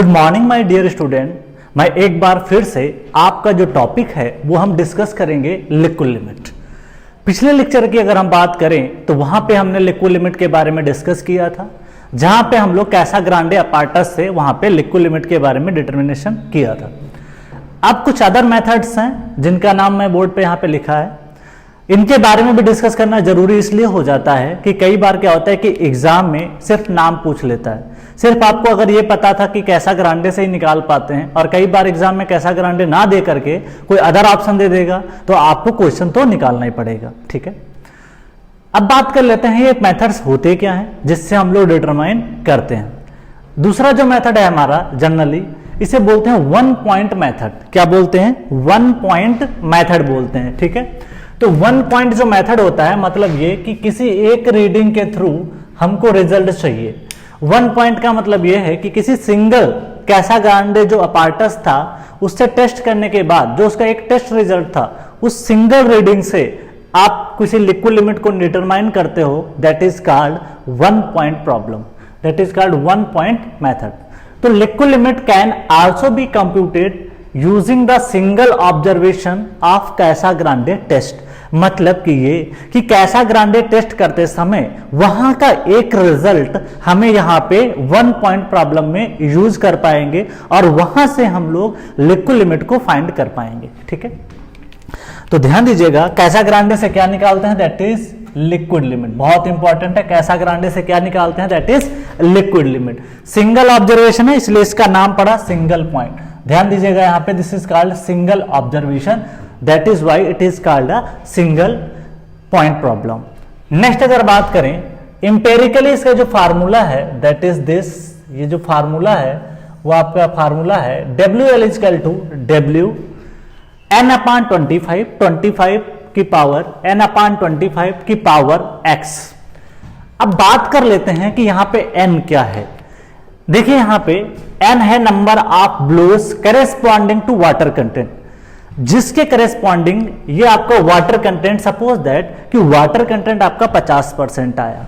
Good morning my dear student. मैं एक बार फिर से आपका जो टॉपिक है वो हम डिस्कस करेंगे लिक्विड लिमिट। पिछले लेक्चर की अगर हम बात करें तो वहां पे हमने लिक्विड लिमिट के बारे में डिस्कस किया था, जहां पे हम लोग कैसाग्रांडे अपार्टस से वहां पे लिक्विड लिमिट के बारे में डिटर्मिनेशन किया था। अब कुछ अदर मेथड्स हैं जिनका नाम मैं बोर्ड पे यहाँ पे लिखा है, इनके बारे में भी डिस्कस करना जरूरी इसलिए हो जाता है कि कई बार क्या होता है कि एग्जाम में सिर्फ नाम पूछ लेता है। सिर्फ आपको अगर ये पता था कि कैसाग्रांडे से ही निकाल पाते हैं, और कई बार एग्जाम में कैसाग्रांडे ना दे करके कोई अदर ऑप्शन दे देगा, तो आपको क्वेश्चन तो निकालना ही पड़ेगा। ठीक है, अब बात कर लेते हैं ये मेथड्स होते क्या हैं जिससे हम लोग डिटरमाइन करते हैं। दूसरा जो मेथड है हमारा जनरली इसे बोलते हैं वन पॉइंट मेथड। क्या बोलते हैं? वन पॉइंट मेथड बोलते हैं। ठीक है, तो वन पॉइंट जो मेथड होता है मतलब ये कि किसी एक रीडिंग के थ्रू हमको रिजल्ट चाहिए। वन पॉइंट का मतलब ये है कि किसी सिंगल कैसाग्रांडे जो अपार्टस था उससे टेस्ट करने के बाद जो उसका एक टेस्ट रिजल्ट था, उस सिंगल रीडिंग से आप किसी लिक्विड लिमिट को डिटरमाइन करते हो, that is called one point problem, that is called one point method. तो liquid limit can also be computed using the single observation of Casagrande test. मतलब कि ये कि कैसाग्रांडे टेस्ट करते समय वहां का एक रिजल्ट हमें यहां पे वन पॉइंट प्रॉब्लम में यूज कर पाएंगे और वहां से हम लोग लिक्विड लिमिट को फाइंड कर पाएंगे। ठीक है, तो ध्यान दीजिएगा कैसाग्रांडे से क्या निकालते हैं, दैट इज लिक्विड लिमिट। बहुत इंपॉर्टेंट है, कैसाग्रांडे से क्या निकालते हैं, that is liquid limit. Single observation है इसलिए इसका नाम पड़ा सिंगल पॉइंट। ध्यान दीजिएगा यहां पे this is called single observation, that is why it is called a single point problem. Next अगर बात करें इंपेरिकली इसका जो फार्मूला है दैट इज दिस, ये जो फार्मूला है वो आपका फार्मूला है WL equal to W n upon 25, 25 की पावर n अपान 25 की पावर x। अब बात कर लेते हैं कि यहां पे n क्या है। देखिए यहां पे n है number of blows corresponding to water content, जिसके करेस्पॉन्डिंग ये आपका वाटर कंटेंट, सपोज दैट कि वाटर कंटेंट आपका 50% आया,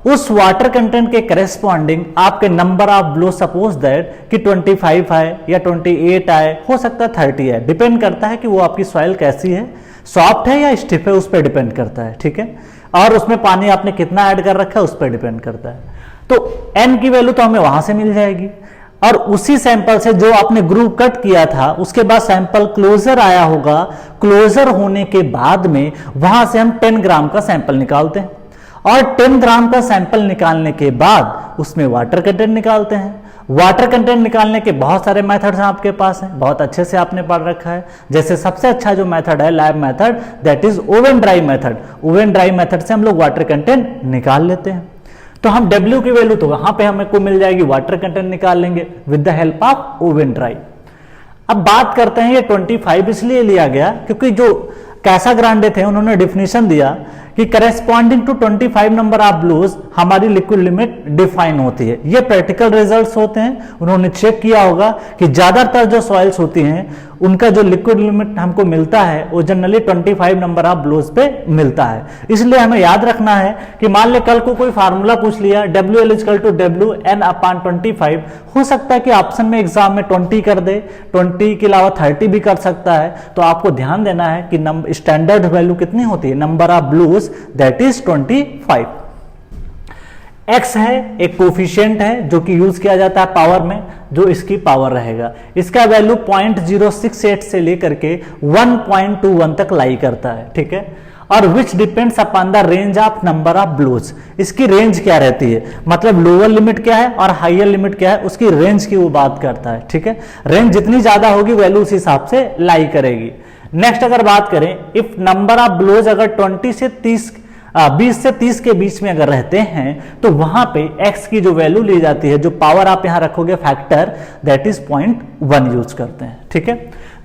उस वाटर कंटेंट के करेस्पॉन्डिंग आपके number of blow suppose that कि 25 आए या 28 आए, हो सकता है 30 है, डिपेंड करता है कि वो आपकी सॉइल कैसी है, सॉफ्ट है या स्टिफ है, उस पर डिपेंड करता है। ठीक है, और उसमें पानी आपने कितना ऐड कर रखा है उस पर डिपेंड करता है। तो n की वैल्यू तो हमें वहां से मिल जाएगी, और उसी सैंपल से जो आपने ग्रुप कट किया था उसके बाद सैंपल क्लोजर आया होगा, क्लोजर होने के बाद में वहां से हम 10 ग्राम का सैंपल निकालते हैं, और 10 ग्राम का सैंपल निकालने के बाद उसमें वाटर कंटेंट निकालते हैं। वाटर कंटेंट निकालने के बहुत सारे मेथड्स आपके पास हैं, बहुत अच्छे से आपने पढ़ रखा है। जैसे सबसे अच्छा जो मेथड है lab method, that is oven dry method. Oven dry method से हम लोग वाटर कंटेंट निकाल लेते हैं। तो हम W की वैल्यू तो वहां पे हमें को मिल जाएगी, वाटर कंटेंट निकाल लेंगे with the help of oven dry. अब बात करते हैं ये 25 इसलिए लिया गया क्योंकि जो कैसाग्रांडे थे उन्होंने डिफिनेशन दिया कि corresponding to 25 number of blows हमारी लिक्विड लिमिट डिफाइन होती है। ये प्रैक्टिकल रिजल्ट्स होते हैं, उन्होंने चेक किया होगा कि ज्यादातर जो सॉइल्स होती हैं उनका जो लिक्विड लिमिट हमको मिलता है वो जनरली 25 नंबर ऑफ ब्लोज पे मिलता है। इसलिए हमें याद रखना है कि मान ले कल को कोई फार्मूला पूछ लिया WL equal to W n upon 25, हो सकता है कि ऑप्शन में एग्जाम में 20 कर दे, 20 के अलावा 30 भी कर सकता है। तो आपको ध्यान देना है कि स्टैंडर्ड वैल्यू कितनी होती है, number of blows, that is 25। x है एक कोफिशिएंट है जो कि यूज किया जाता है पावर में, जो इसकी पावर रहेगा, इसका वैल्यू 0.068 से लेकर के 1.21 तक लाई करता है। ठीक है, और which depends upon the range of number of blows. इसकी रेंज क्या रहती है, मतलब लोअर लिमिट क्या है और हायर लिमिट क्या है, उसकी रेंज की वो बात करता है। ठीक है, रेंज जितनी ज्यादा होगी वैल्यू उस हिसाब से लाई करेगी। नेक्स्ट अगर बात करें, इफ नंबर ऑफ ब्लोज अगर 20 से 30 के बीच में अगर रहते हैं तो वहां पे x की जो वैल्यू ली जाती है, जो पावर आप यहां रखोगे फैक्टर, दैट इज 0.1 यूज करते हैं। ठीक है,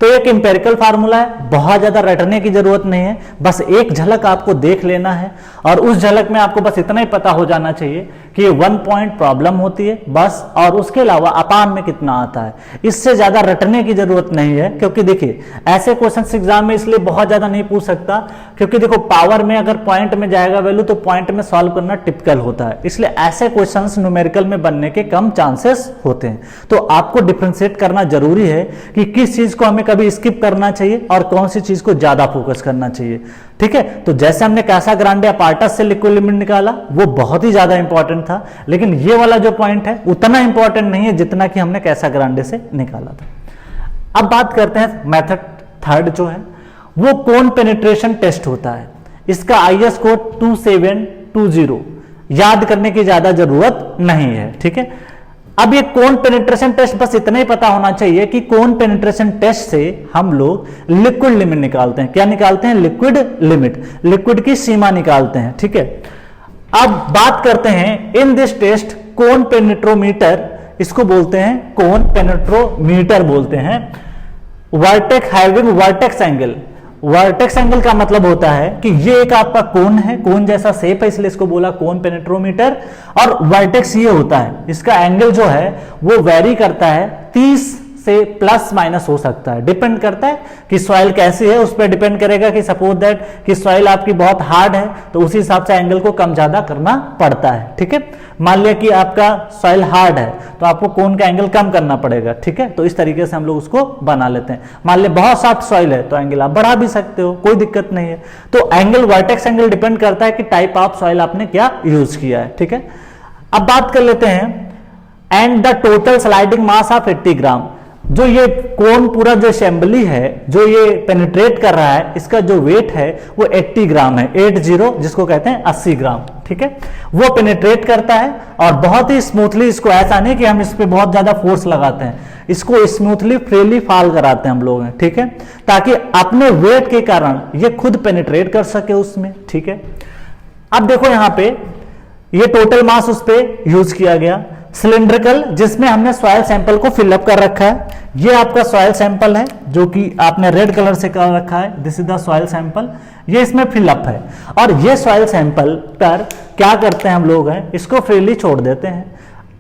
तो एक इंपेरिकल फार्मूला है, बहुत ज्यादा रटने की जरूरत नहीं है, बस एक झलक आपको देख लेना है और उस झलक में आपको बस इतना ही पता हो जाना चाहिए कि 1 पॉइंट प्रॉब्लम होती है बस, और उसके अलावा अपान में कितना आता है। इससे ज्यादा रटने की जरूरत नहीं है, क्योंकि देखिए ऐसे क्वेश्चन एग्जाम में इसलिए बहुत ज्यादा नहीं पूछ सकता, क्योंकि देखो पावर में अगर पॉइंट में जाएगा वैल्यू तो पॉइंट में सॉल्व करना टिपिकल होता है, इसलिए ऐसे क्वेश्चंस न्यूमेरिकल में बनने के कम चांसेस होते हैं। तो आपको डिफरेंशिएट करना जरूरी है कि किस चीज को हमें कभी स्किप करना चाहिए और कौन सी चीज को ज्यादा फोकस करना चाहिए। ठीक है, तो जैसे हमने कैसाग्रांडे अपार्टस से लिक्विड लिमिट निकाला वो बहुत ही ज्यादा इंपॉर्टेंट था, लेकिन ये वाला जो पॉइंट है उतना इंपॉर्टेंट नहीं है जितना कि हमने कैसाग्रांडे से निकाला था। अब बात करते हैं मेथड थर्ड जो है वो कोन पेनिट्रेशन टेस्ट होता है। इसका IS कोड 2720, याद करने की ज्यादा जरूरत नहीं है। ठीक है, अब ये कोन पेनिट्रेशन टेस्ट बस इतना ही पता होना चाहिए कि कोन पेनिट्रेशन टेस्ट से हम लोग लिक्विड लिमिट निकालते हैं। क्या निकालते हैं? लिक्विड लिमिट, लिक्विड की सीमा निकालते हैं। ठीक है, अब बात करते हैं in this test cone penetrometer, इसको बोलते हैं कोन पेनिट्रोमीटर बोलते हैं, vertex having vertex angle. Vertex angle का मतलब होता है कि ये एक आपका कोन है, कोन जैसा शेप है इसलिए इसको बोला कोन पेनिट्रोमीटर, और वर्टेक्स ये होता है, इसका एंगल जो है वो वेरी करता है 30 से प्लस माइनस हो सकता है, डिपेंड करता है कि सॉइल कैसी है, उस पर डिपेंड करेगा कि सपोज दैट कि सॉइल आपकी बहुत हार्ड है तो उसी हिसाब से एंगल को कम ज्यादा करना पड़ता है। ठीक है, मान लिया कि आपका सॉइल हार्ड है तो आपको कोन का एंगल कम करना पड़ेगा। ठीक है, तो इस तरीके से हम लोग उसको बना लेते हैं। मान लिया बहुत सॉफ्ट सॉइल है तो एंगल आप बढ़ा भी सकते हो, कोई दिक्कत नहीं है। तो एंगल वर्टेक्स एंगल डिपेंड करता है कि टाइप ऑफ सॉइल आपने क्या यूज किया है। ठीक है, अब बात कर लेते हैं and the total sliding mass of 80 ग्राम। जो ये कोन पूरा जो असेंबली है जो ये पेनिट्रेट कर रहा है, इसका जो वेट है वो 80 ग्राम है, 80 जिसको कहते हैं 80 ग्राम। ठीक है, वो पेनिट्रेट करता है और बहुत ही स्मूथली, इसको ऐसा नहीं कि हम इस पे बहुत ज्यादा फोर्स लगाते हैं, इसको स्मूथली फ्रीली फॉल कराते हैं हम लोग। ठीक है, ताकि अपने वेट के कारण ये खुद पेनिट्रेट कर सके उसमें। ठीक है, अब देखो यहां पे ये टोटल मास उस पर यूज किया गया। सिलिंड्रिकल, जिसमें हमने सॉइल सैंपल को फिलअप कर रखा है, ये आपका सॉइल सैंपल है जो कि आपने रेड कलर से कर रखा है, this is the soil sample, ये इसमें फिलअप है। और ये सॉइल सैंपल पर क्या करते हैं हम लोग हैं, इसको फ्रीली छोड़ देते हैं।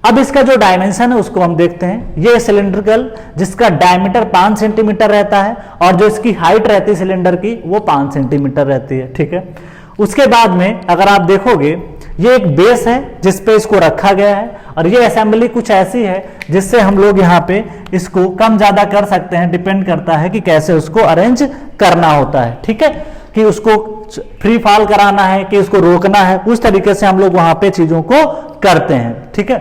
अब इसका जो डायमेंशन है उसको हम देखते हैं। ये सिलिंड्रिकल जिसका डायमीटर 5 सेंटीमीटर रहता है और जो इसकी हाइट रहती है सिलेंडर की वो 5 सेंटीमीटर रहती है। ठीक है, उसके बाद में अगर आप देखोगे ये एक बेस है जिस पे इसको रखा गया है, और ये असेंबली कुछ ऐसी है जिससे हम लोग यहाँ पे इसको कम ज्यादा कर सकते हैं, डिपेंड करता है कि कैसे उसको अरेंज करना होता है। ठीक है, कि उसको फ्री फॉल कराना है कि उसको रोकना है, उस तरीके से हम लोग वहां पे चीजों को करते हैं। ठीक है,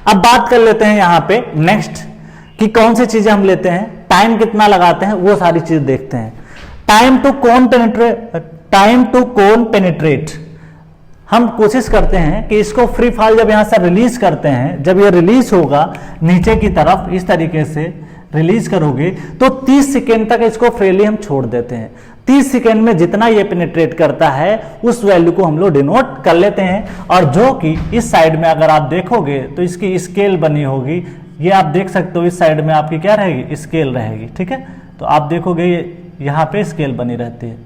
अब बात कर लेते हैं यहाँ पे नेक्स्ट कि कौन सी चीजें हम लेते हैं, टाइम कितना लगाते हैं, वो सारी चीज देखते हैं। टाइम टू कोन पेनिट्रेट, हम कोशिश करते हैं कि इसको फ्री फॉल जब यहां से रिलीज करते हैं, जब ये रिलीज होगा नीचे की तरफ इस तरीके से रिलीज करोगे तो 30 सेकेंड तक इसको फ्रीली हम छोड़ देते हैं। 30 सेकेंड में जितना ये पेनिट्रेट करता है उस वैल्यू को हम लोग डिनोट कर लेते हैं, और जो कि इस साइड में अगर आप देखोगे तो इसकी स्केल बनी होगी, ये आप देख सकते हो, इस साइड में आपकी क्या रहेगी, स्केल रहेगी। ठीक है, तो आप देखोगे ये यहाँ पे स्केल बनी रहती है,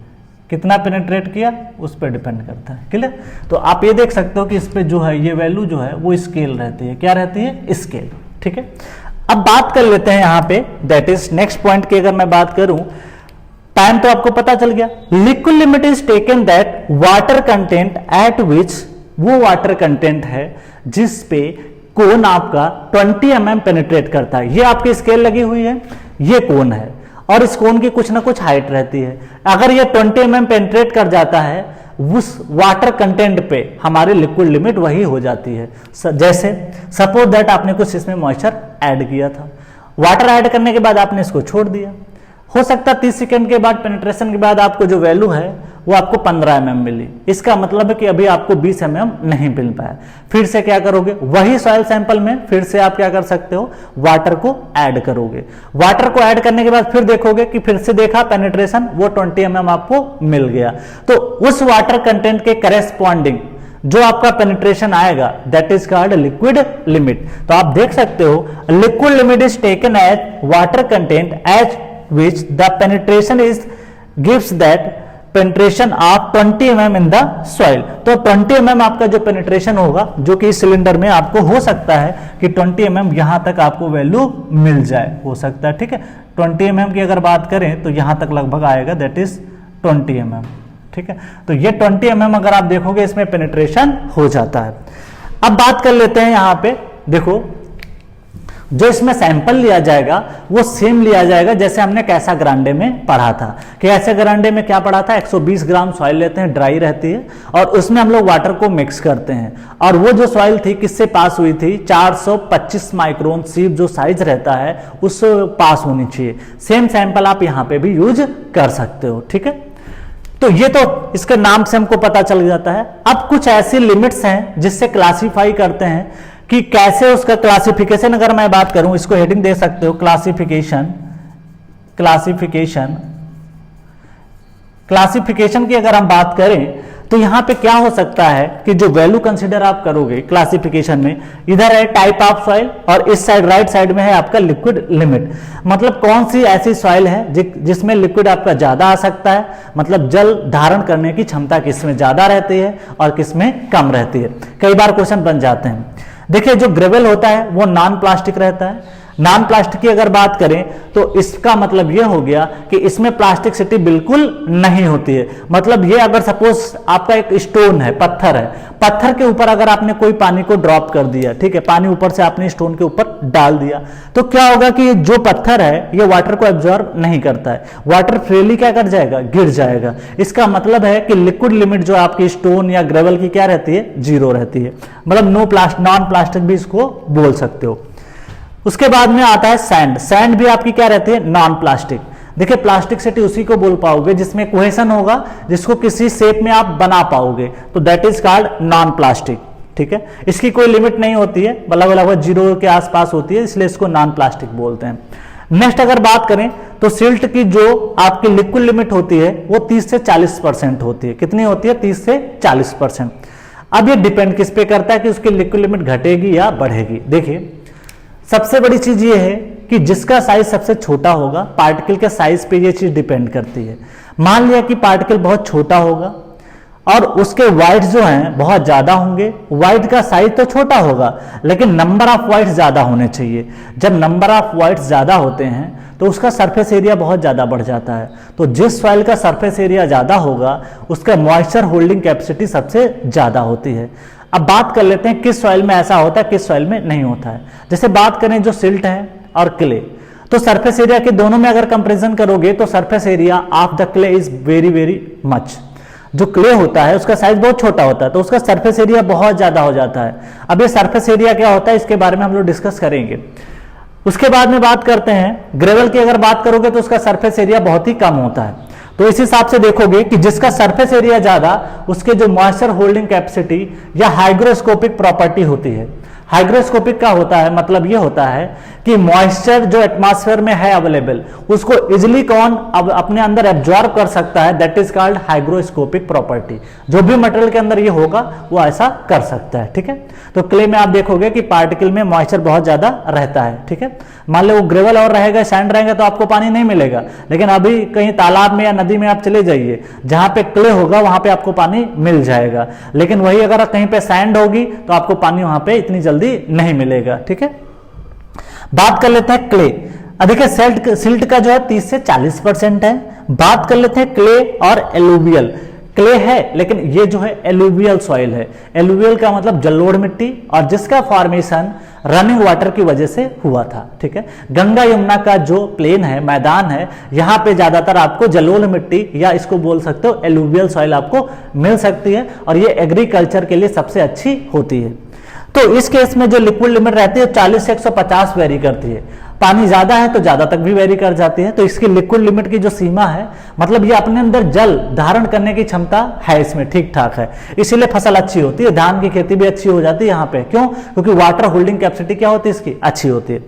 कितना पेनिट्रेट किया उस पर डिपेंड करता है। क्लियर, तो आप ये देख सकते हो कि इस पे जो है ये वैल्यू जो है वो स्केल रहती है, क्या रहती है, स्केल। ठीक है, अब बात कर लेते हैं यहाँ पे दैट इज नेक्स्ट पॉइंट की अगर मैं बात करूं, टाइम तो आपको पता चल गया। Liquid limit is taken that water content at विच, वो वाटर कंटेंट है जिस पे कोन आपका 20 mm पेनिट्रेट करता है। ये आपकी स्केल लगी हुई है, ये कोन है और इस कोन की कुछ ना कुछ हाइट रहती है। अगर ये 20 mm पेनिट्रेट कर जाता है उस वाटर कंटेंट पे हमारी लिक्विड लिमिट वही हो जाती है। जैसे सपोज दैट आपने कुछ इसमें मॉइस्चर ऐड किया था, वाटर ऐड करने के बाद आपने इसको छोड़ दिया, हो सकता है 30 सेकेंड के बाद पेनिट्रेशन के बाद आपको जो वैल्यू है वो आपको 15 mm मिली। इसका मतलब है कि अभी आपको 20 mm नहीं मिल पाया। फिर से क्या करोगे, वही सॉइल सैंपल में फिर से आप क्या कर सकते हो, वाटर को ऐड करोगे। वाटर को ऐड करने के बाद फिर देखोगे कि फिर से देखा पेनिट्रेशन, वो 20 mm आपको मिल गया। तो उस वाटर कंटेंट के करेस्पॉन्डिंग जो आपका पेनिट्रेशन आएगा that is called liquid limit. तो आप देख सकते हो liquid limit is taken as water content as which the penetration is gives that penetration of 20 mm in the soil। तो 20 mm आपका जो पेनिट्रेशन होगा, जो कि इस सिलेंडर में आपको हो सकता है कि 20 mm यहां तक आपको वैल्यू मिल जाए, हो सकता है, ठीक है। 20 mm की अगर बात करें तो यहां तक लगभग आएगा, दैट इज 20 mm, ठीक है। तो ये 20 mm अगर आप देखोगे इसमें पेनिट्रेशन हो जाता है। अब बात कर लेते हैं यहां पे, देखो जो इसमें सैंपल लिया जाएगा वो सेम लिया जाएगा जैसे हमने कैसा ग्रांडे में पढ़ा था। कि ऐसे ग्रांडे में क्या पढ़ा था, 120 ग्राम सॉइल लेते हैं, ड्राई रहती है, और उसमें हम लोग वाटर को मिक्स करते हैं। और वो जो सॉइल थी किससे पास हुई थी, 425 माइक्रोन सीप जो साइज रहता है उस पास होनी चाहिए। सेम सैंपल आप यहाँ पे भी यूज कर सकते हो, ठीक है। तो ये तो इसके नाम से हमको पता चल जाता है। अब कुछ ऐसी लिमिट्स हैं जिससे क्लासिफाई करते हैं कि कैसे उसका क्लासिफिकेशन, अगर मैं बात करूं, इसको हेडिंग दे सकते हो, क्लासिफिकेशन की अगर हम बात करें तो यहां पे क्या हो सकता है कि जो वैल्यू कंसीडर आप करोगे क्लासिफिकेशन में, इधर है टाइप ऑफ सॉइल और इस साइड राइट साइड में है आपका लिक्विड लिमिट। मतलब कौन सी ऐसी सॉइल है जिसमें लिक्विड आपका ज्यादा आ सकता है, मतलब जल धारण करने की क्षमता किसमें ज्यादा रहती है और किसमें कम रहती है। कई बार क्वेश्चन बन जाते हैं। देखिए जो ग्रेवल होता है वो नॉन प्लास्टिक रहता है। नॉन प्लास्टिक की अगर बात करें तो इसका मतलब यह हो गया कि इसमें प्लास्टिसिटी बिल्कुल नहीं होती है। मतलब ये अगर सपोज आपका एक स्टोन है, पत्थर है, पत्थर के ऊपर अगर आपने कोई पानी को ड्रॉप कर दिया, ठीक है, पानी ऊपर से आपने स्टोन के ऊपर डाल दिया, तो क्या होगा कि ये जो पत्थर है ये वाटर को एब्जॉर्ब नहीं करता है, वाटर फ्रीली क्या कर जाएगा, गिर जाएगा। इसका मतलब है कि लिक्विड लिमिट जो आपकी स्टोन या ग्रेवल की क्या रहती है, 0 रहती है। मतलब नॉन प्लास्टिक भी इसको बोल सकते हो। उसके बाद में आता है सैंड। सैंड भी आपकी क्या रहती है, नॉन प्लास्टिक। देखिए प्लास्टिसिटी उसी को बोल पाओगे जिसमें कोहेशन होगा, जिसको किसी शेप में आप बना पाओगे, तो that is called non plastic, ठीक है। इसकी कोई लिमिट नहीं होती है, लगभग 0 के आसपास होती है, इसलिए इसको नॉन प्लास्टिक बोलते हैं। नेक्स्ट अगर बात करें तो सिल्ट की जो आपकी लिक्विड लिमिट होती है वो 30 से 40% होती है। कितनी होती है, 30 से 40%। अब ये डिपेंड किस पे करता है कि उसकी लिक्विड लिमिट घटेगी या बढ़ेगी। देखिए सबसे बड़ी चीज ये है कि जिसका साइज सबसे छोटा होगा, पार्टिकल के साइज पे ये चीज डिपेंड करती है। मान लिया कि पार्टिकल बहुत छोटा होगा और उसके वाइट्स जो हैं बहुत ज्यादा होंगे, वाइट का साइज तो छोटा होगा लेकिन नंबर ऑफ वाइट्स ज्यादा होने चाहिए। जब नंबर ऑफ वाइट्स ज्यादा होते हैं तो उसका सरफेस एरिया बहुत ज्यादा बढ़ जाता है। तो जिस सॉइल का सरफेस एरिया ज्यादा होगा उसका मॉइस्चर होल्डिंग कैपेसिटी सबसे ज्यादा होती है। अब बात कर लेते हैं किस सॉइल में ऐसा होता है, किस सॉइल में नहीं होता है। जैसे बात करें जो सिल्ट है और क्ले, तो सरफेस एरिया के दोनों में अगर कंपैरिजन करोगे तो surface area of the clay is very very much. जो क्ले होता है उसका साइज बहुत छोटा होता है तो उसका सरफेस एरिया बहुत ज्यादा हो जाता है। अब ये सरफेस एरिया क्या होता है इसके बारे में हम लोग डिस्कस करेंगे। उसके बाद में बात करते हैं ग्रेवल की। अगर बात करोगे तो उसका सरफेस एरिया बहुत ही कम होता है। तो इस हिसाब से देखोगे कि जिसका सरफेस एरिया ज्यादा उसके जो मॉइस्चर होल्डिंग कैपेसिटी या हाइग्रोस्कोपिक प्रॉपर्टी होती है। हाइग्रोस्कोपिक का होता है मतलब ये होता है कि मॉइस्चर जो एटमॉस्फेयर में है अवेलेबल उसको इजिली कौन अब अपने अंदर एब्जॉर्ब कर सकता है, that is called hygroscopic property. जो भी मटेरियल के अंदर ये होगा वो ऐसा कर सकता है, ठीक है। तो क्ले में आप देखोगे कि पार्टिकल में मॉइस्चर बहुत ज्यादा रहता है, ठीक है। मान लो वो ग्रेवल और रहेगा, सैंड रहेगा तो आपको पानी नहीं मिलेगा, लेकिन अभी कहीं तालाब में या नदी में आप चले जाइए जहां पे क्ले होगा वहां पे आपको पानी मिल जाएगा। लेकिन वही अगर कहीं पे सैंड होगी तो आपको पानी वहां पे इतनी जल्दी नहीं मिलेगा, ठीक है। बात कर लेते हैं क्ले। देखिए सिल्ट का जो है 30 से 40% है। बात कर लेते हैं क्ले और एलुवियल। क्ले है लेकिन ये जो है एलुवियल सॉइल है। एलुवियल का मतलब जलोढ़ मिट्टी, और जिसका फॉर्मेशन रनिंग वाटर की वजह से हुआ था, ठीक है। गंगा यमुना का जो प्लेन है, मैदान है, यहां पे ज्यादातर आपको जलोढ़ मिट्टी या इसको बोल सकते हो एलुवियल सॉइल आपको मिल सकती है, और ये एग्रीकल्चर के लिए सबसे अच्छी होती है। तो इस केस में जो लिक्विड लिमिट रहती है 40 से 150 वेरी करती है। पानी ज्यादा है तो ज्यादा तक भी वेरी कर जाती है। तो इसकी लिक्विड लिमिट की जो सीमा है, मतलब ये अपने अंदर जल धारण करने की क्षमता है, इसमें ठीक ठाक है, इसीलिए फसल अच्छी होती है। धान की खेती भी अच्छी हो जाती है यहाँ पे। क्यों? क्योंकि वाटर होल्डिंग कैपेसिटी क्या होती है इसकी, अच्छी होती है।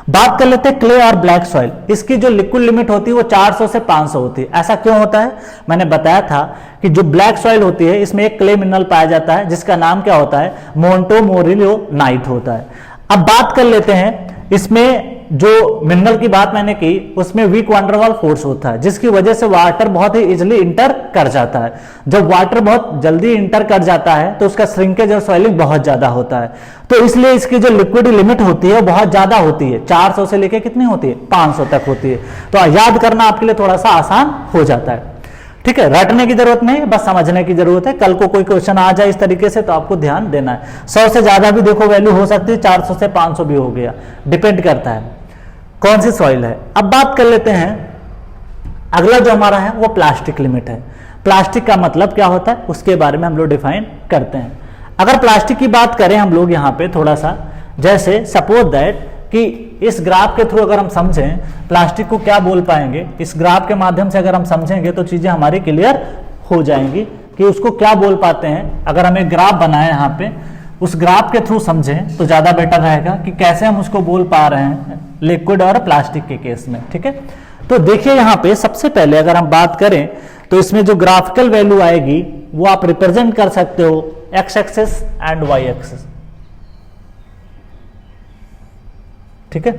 बात कर लेते हैं क्ले और ब्लैक सॉइल। इसकी जो लिक्विड लिमिट होती है वो 400 से 500 होती है। ऐसा क्यों होता है? मैंने बताया था कि जो ब्लैक सॉइल होती है इसमें एक क्ले मिनरल पाया जाता है जिसका नाम क्या होता है, मोंटोमोरिलियोनाइट होता है। अब बात कर लेते हैं इसमें जो मिनरल की बात मैंने की उसमें वीक वान डेर वाल फोर्स होता है, जिसकी वजह से वाटर बहुत ही इजिली इंटर कर जाता है। जब वाटर बहुत जल्दी इंटर कर जाता है तो उसका श्रिंकेज और सॉइलिंग बहुत ज्यादा होता है, तो इसलिए इसकी जो लिक्विड लिमिट होती है वो बहुत ज्यादा होती है, 400 से लेके कितनी होती है, 500 तक होती है। तो याद करना आपके लिए थोड़ा सा आसान हो जाता है। ठीक है, रटने की जरूरत नहीं, बस समझने की जरूरत है। कल को कोई क्वेश्चन आ जाए इस तरीके से तो आपको ध्यान देना है। 100 से ज्यादा भी देखो वैल्यू हो सकती है, 400 से 500 भी हो गया, डिपेंड करता है कौन सी सॉइल है। अब बात कर लेते हैं, अगला जो हमारा है वो प्लास्टिक लिमिट है। प्लास्टिक का मतलब क्या होता है उसके बारे में हम लोग डिफाइन करते हैं। अगर प्लास्टिक की बात करें हम लोग यहाँ पे थोड़ा सा, जैसे सपोज दैट कि इस ग्राफ के थ्रू अगर हम समझें प्लास्टिक को क्या बोल पाएंगे, इस ग्राफ के माध्यम से अगर हम समझेंगे तो चीजें हमारी क्लियर हो जाएंगी कि उसको क्या बोल पाते हैं। अगर हम एक ग्राफ बनाए यहाँ पे, उस ग्राफ के थ्रू समझें तो ज्यादा बेटर रहेगा कि कैसे हम उसको बोल पा रहे हैं लिक्विड और प्लास्टिक के केस में। ठीक है, तो देखिए यहाँ पे सबसे पहले अगर हम बात करें तो इसमें जो ग्राफिकल वैल्यू आएगी वो आप रिप्रेजेंट कर सकते हो X axis and Y axis. ठीक है,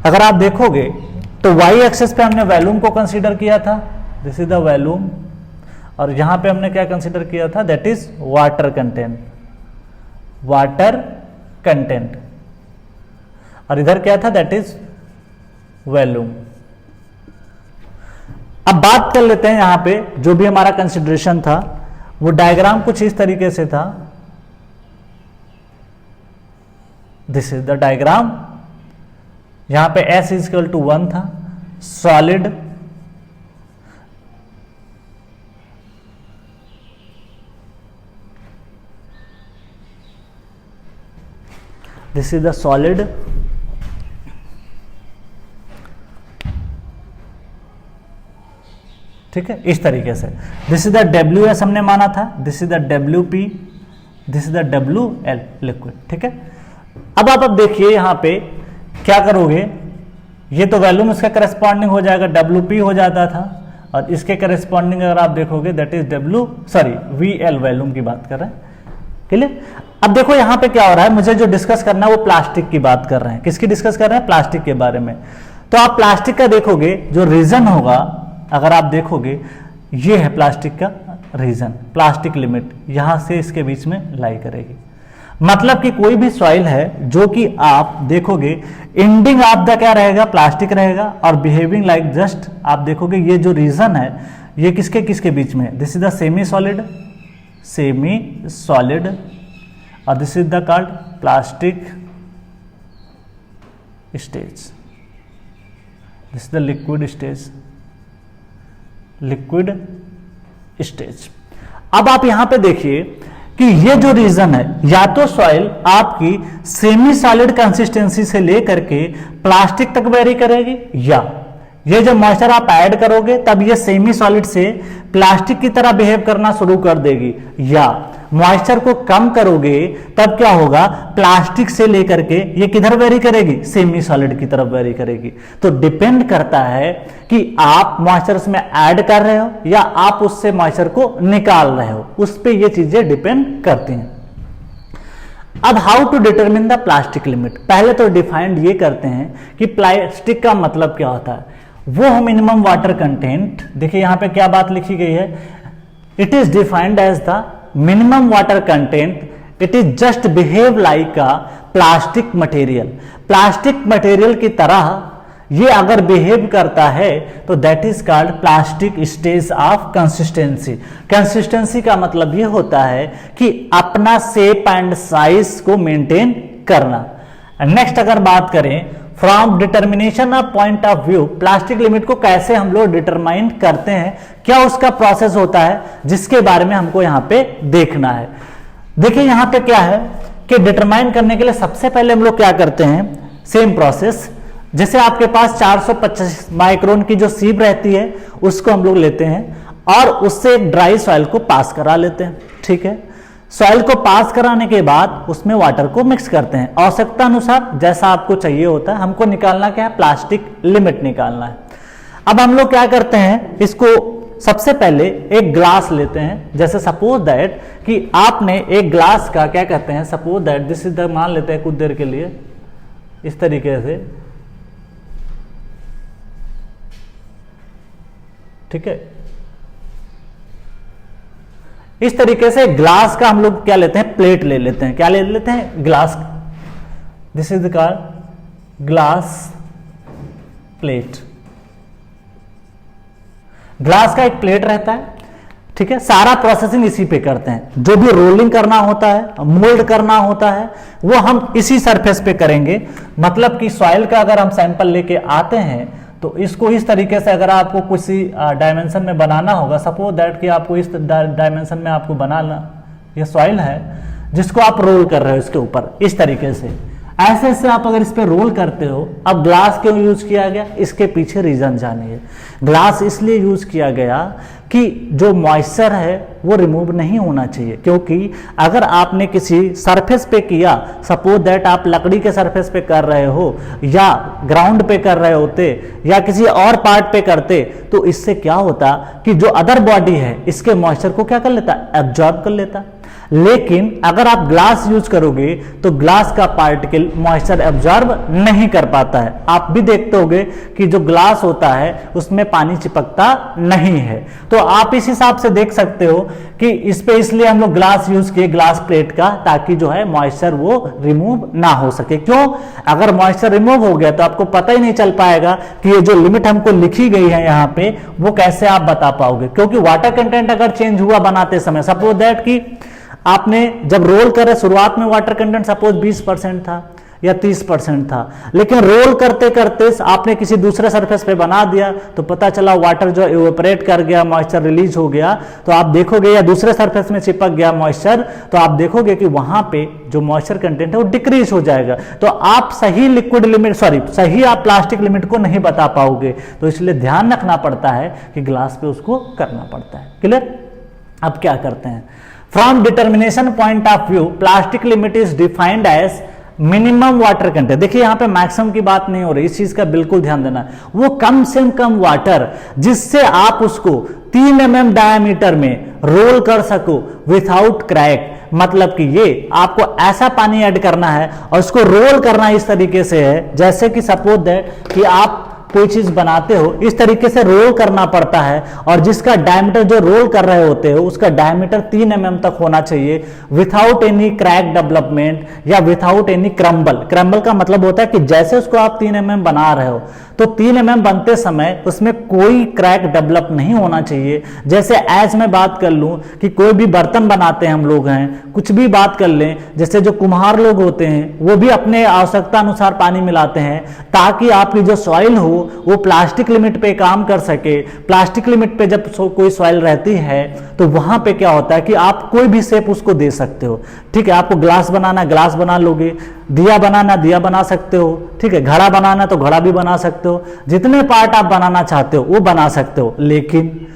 अगर आप देखोगे तो वाई एक्सिस पे हमने वॉल्यूम को कंसीडर किया था, दिस इज द वॉल्यूम, और यहां पे हमने क्या कंसीडर किया था, that is water content, water content, और इधर क्या था, दैट इज वॉल्यूम। अब बात कर लेते हैं यहां पे जो भी हमारा कंसीडरेशन था वो डायग्राम कुछ इस तरीके से था, दिस इज द डायग्राम। यहां पे S इज इक्वल टू 1 था, solid, this is the solid, ठीक है, इस तरीके से। दिस इज द WS हमने माना था, this is the WP, this is the WL liquid. ठीक है, अब देखिए यहां पे क्या करोगे, ये तो वॉल्यूम इसका करस्पॉन्डिंग हो जाएगा, WP हो जाता था, और इसके करस्पॉन्डिंग अगर आप देखोगे दैट इज VL, वॉल्यूम की बात कर रहे हैं। क्लियर? अब देखो यहां पे क्या हो रहा है, मुझे जो डिस्कस करना है वो प्लास्टिक की बात कर रहे हैं। किसकी डिस्कस कर रहे हैं? प्लास्टिक के बारे में। तो आप प्लास्टिक का देखोगे जो रीजन होगा, अगर आप देखोगे ये है प्लास्टिक का रीजन, प्लास्टिक लिमिट यहां से इसके बीच में लाई करेगी। मतलब कि कोई भी सॉइल है जो कि आप देखोगे एंडिंग ऑफ द क्या रहेगा, प्लास्टिक रहेगा, और बिहेविंग लाइक जस्ट आप देखोगे ये जो रीजन है ये किसके किसके बीच में, this is the semi solid, और this is the called plastic stage, this is the liquid stage. अब आप यहां पे देखिए कि ये जो रीजन है, या तो सॉइल आपकी सेमी सॉलिड कंसिस्टेंसी से लेकर के प्लास्टिक तक वेरी करेगी, या ये जो मॉइस्चर आप ऐड करोगे तब ये सेमी सॉलिड से प्लास्टिक की तरह बिहेव करना शुरू कर देगी, या मॉइस्चर को कम करोगे तब क्या होगा, प्लास्टिक से लेकर के ये किधर वेरी करेगी, सेमी सॉलिड की तरफ वेरी करेगी। तो डिपेंड करता है कि आप मॉइस्चर उसमें ऐड कर रहे हो या आप उससे मॉइस्चर को निकाल रहे हो, उस पे ये चीजें डिपेंड करती हैं। अब how to determine the plastic limit, पहले तो डिफाइंड ये करते हैं कि प्लास्टिक का मतलब क्या होता है। वो मिनिमम वाटर कंटेंट, देखिए यहां पे क्या बात लिखी गई है, it is defined as the minimum water content, it is just behave like a plastic material. Plastic material की तरह ये अगर बिहेव करता है तो that is called plastic stage of consistency. Consistency का मतलब ये होता है कि अपना शेप एंड साइज को मेंटेन करना। नेक्स्ट अगर बात करें from determination of point of view, plastic limit को कैसे हम लोग डिटरमाइन करते हैं, क्या उसका प्रोसेस होता है, जिसके बारे में हमको यहां पे देखना है। देखिए यहां पे क्या है कि डिटरमाइन करने के लिए सबसे पहले हम लोग क्या करते हैं, सेम प्रोसेस, जैसे आपके पास 425 माइक्रोन की जो सीप रहती है उसको हम लोग लेते हैं और उससे ड्राई सॉइल को पास करा लेते हैं। ठीक है, सॉइल को पास कराने के बाद उसमें वाटर को मिक्स करते हैं आवश्यकता अनुसार, जैसा आपको चाहिए होता है। हमको निकालना क्या है, प्लास्टिक लिमिट निकालना है। अब हम लोग क्या करते हैं, इसको सबसे पहले एक ग्लास लेते हैं, जैसे सपोज दैट कि आपने एक ग्लास का क्या कहते हैं, suppose that this is the, मान लेते हैं कुछ देर के लिए इस तरीके से ठीक है। इस तरीके से ग्लास का हम लोग क्या लेते हैं, प्लेट ले लेते हैं, क्या ले लेते हैं, glass. This is called glass plate. Glass का एक प्लेट रहता है, ठीक है। सारा प्रोसेसिंग इसी पे करते हैं, जो भी रोलिंग करना होता है, मोल्ड करना होता है, वो हम इसी सरफेस पे करेंगे। मतलब कि सॉइल का अगर हम सैंपल लेके आते हैं तो इसको इस तरीके से अगर आपको किसी डायमेंशन में बनाना होगा, सपोज दैट कि आपको इस डायमेंशन में आपको बनाना, ये सॉइल है जिसको आप रोल कर रहे हो इसके ऊपर इस तरीके से, ऐसे ऐसे आप अगर इस पे रोल करते हो। अब ग्लास क्यों यूज किया गया, इसके पीछे रीजन जानिए। ग्लास इसलिए यूज किया गया कि जो मॉइस्चर है वो रिमूव नहीं होना चाहिए, क्योंकि अगर आपने किसी सरफेस पे किया, सपोज दैट आप लकड़ी के सरफेस पे कर रहे हो या ग्राउंड पे कर रहे होते या किसी और पार्ट पे करते, तो इससे क्या होता कि जो अदर बॉडी है इसके मॉइस्चर को क्या कर लेता, एब्जॉर्ब कर लेता। लेकिन अगर आप ग्लास यूज करोगे तो ग्लास का पार्टिकल मॉइस्चर एब्जॉर्ब नहीं कर पाता है। आप भी देखते होगे कि जो ग्लास होता है उसमें पानी चिपकता नहीं है। तो आप इस हिसाब से देख सकते हो कि इस पे इसलिए हम लोग ग्लास यूज किए, ग्लास प्लेट का, ताकि जो है मॉइस्चर वो रिमूव ना हो सके। क्यों, अगर मॉइस्चर रिमूव हो गया तो आपको पता ही नहीं चल पाएगा कि ये जो लिमिट हमको लिखी गई है यहाँ पे वो कैसे आप बता पाओगे। क्योंकि वाटर कंटेंट अगर चेंज हुआ बनाते समय, सपोज दैट कि आपने जब रोल करे शुरुआत में वाटर कंटेंट सपोज 20% था या 30% था, लेकिन रोल करते करते आपने किसी दूसरे सरफेस पे बना दिया तो पता चला वाटर जो इवेपोरेट कर गया, मॉइस्चर रिलीज हो गया, तो आप देखोगे, या दूसरे सरफेस में चिपक गया मॉइस्चर, तो आप देखोगे कि वहां पे जो मॉइस्चर कंटेंट है वो डिक्रीज हो जाएगा। तो आप सही लिक्विड लिमिट, सही आप प्लास्टिक लिमिट को नहीं बता पाओगे। तो इसलिए ध्यान रखना पड़ता है कि ग्लास पे उसको करना पड़ता है। क्लियर। अब क्या करते हैं, from determination point of view plastic limit is defined as minimum water content. देखिए यहां पे मैक्सिमम की बात नहीं हो रही, इस चीज का बिल्कुल ध्यान देना। वो कम से कम वाटर जिससे आप उसको 3 mm डायमीटर में रोल कर सको विथआउट क्रैक। मतलब कि ये आपको ऐसा पानी ऐड करना है और उसको रोल करना इस तरीके से है, जैसे कि सपोज दैट कि आप कोई चीज बनाते हो, इस तरीके से रोल करना पड़ता है, और जिसका डायमीटर जो रोल कर रहे होते हो उसका डायमीटर 3 mm तक होना चाहिए, विथआउट एनी क्रैक डेवलपमेंट या विथआउट एनी क्रम्बल। क्रम्बल का मतलब होता है कि जैसे उसको आप 3 mm बना रहे हो तो 3 mm बनते समय उसमें कोई क्रैक डेवलप नहीं होना चाहिए। जैसे एज मैं बात कर लूं कि कोई भी बर्तन बनाते हैं हम लोग हैं, कुछ भी बात कर लें, जैसे जो कुम्हार लोग होते हैं वो भी अपने आवश्यकता अनुसार पानी मिलाते हैं ताकि आपकी जो सॉइल हो वो प्लास्टिक लिमिट पे काम कर सके। प्लास्टिक लिमिट पे जब कोई सॉइल रहती है तो वहां पे क्या होता है कि आप कोई भी शेप उसको दे सकते हो। ठीक है, आपको ग्लास बनाना ग्लास बना लोगे, दिया बनाना दिया बना सकते हो, ठीक है, घड़ा बनाना तो घड़ा भी बना सकते हो, जितने पार्ट आप बनाना चाहते हो वो बना सकते हो। लेकिन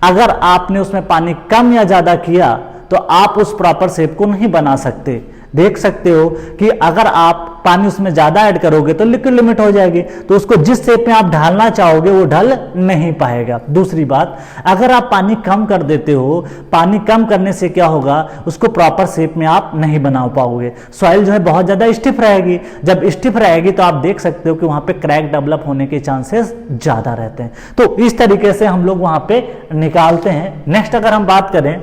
अगर आपने उसमें पानी कम या ज्यादा किया तो आप उस प्रॉपर शेप को नहीं बना सकते। देख सकते हो कि अगर आप पानी उसमें ज्यादा ऐड करोगे तो लिक्विड लिमिट हो जाएगी, तो उसको जिस शेप में आप ढालना चाहोगे वो ढल नहीं पाएगा। दूसरी बात, अगर आप पानी कम कर देते हो, पानी कम करने से क्या होगा, उसको प्रॉपर शेप में आप नहीं बना पाओगे। सॉइल जो है बहुत ज्यादा स्टिफ रहेगी, जब स्टिफ रहेगी तो आप देख सकते हो कि वहां पे क्रैक डेवलप होने के चांसेस ज्यादा रहते हैं। तो इस तरीके से हम लोग वहां पे निकालते हैं। नेक्स्ट अगर हम बात करें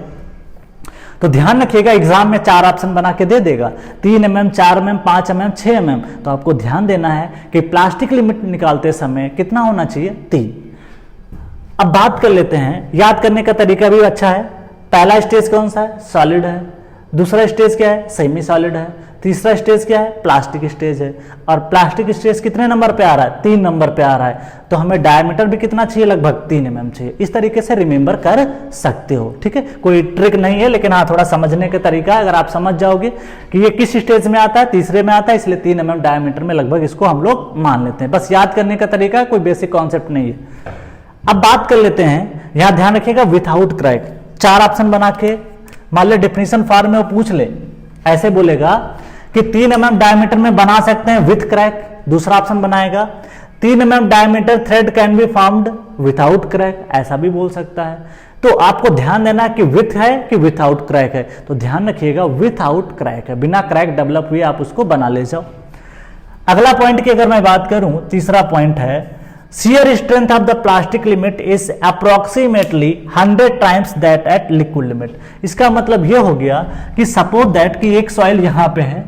तो ध्यान रखिएगा, एग्जाम में 4 ऑप्शन बना के दे देगा, 3 mm, 4 mm, 5 mm, 6 mm। तो आपको ध्यान देना है कि प्लास्टिक लिमिट निकालते समय कितना होना चाहिए, 3। अब बात कर लेते हैं, याद करने का तरीका भी अच्छा है। पहला स्टेज कौन सा है, सॉलिड है। दूसरा स्टेज क्या है, सेमी सॉलिड है। तीसरा स्टेज क्या है, प्लास्टिक स्टेज है। और प्लास्टिक स्टेज कितने नंबर पे आ रहा है, 3 नंबर पे आ रहा है। तो हमें डायमीटर भी कितना चाहिए, लगभग 3 mm चाहिए। इस तरीके से रिमेंबर कर सकते हो। ठीक है, कोई ट्रिक नहीं है, लेकिन हाँ थोड़ा समझने का तरीका, अगर आप समझ जाओगे कि ये किस स्टेज में आता है, तीसरे में आता है, इसलिए 3 mm डायमीटर में लगभग इसको हम लोग मान लेते हैं। बस याद करने का तरीका, कोई बेसिक कॉन्सेप्ट नहीं है। अब बात कर लेते हैं, यहां ध्यान रखिएगा, विथआउट क्रैक। 4 ऑप्शन बना के मान ले डेफिनेशन फॉर्म में वो पूछ ले, ऐसे बोलेगा कि 3 mm डायमीटर में बना सकते हैं विथ क्रैक। दूसरा ऑप्शन बनाएगा 3 mm diameter thread can be formed without crack, ऐसा भी बोल सकता है। तो आपको ध्यान देना कि विथ है कि विथआउट क्रैक है। तो ध्यान रखिएगा विथआउट क्रैक है, बिना क्रैक डेवलप हुए आप उसको बना ले जाओ। अगला पॉइंट की अगर मैं बात करूं, तीसरा पॉइंट है shear strength of the plastic limit is approximately 100 times that at liquid limit। इसका मतलब ये हो गया कि सपोज दैट कि एक सॉइल यहां पे है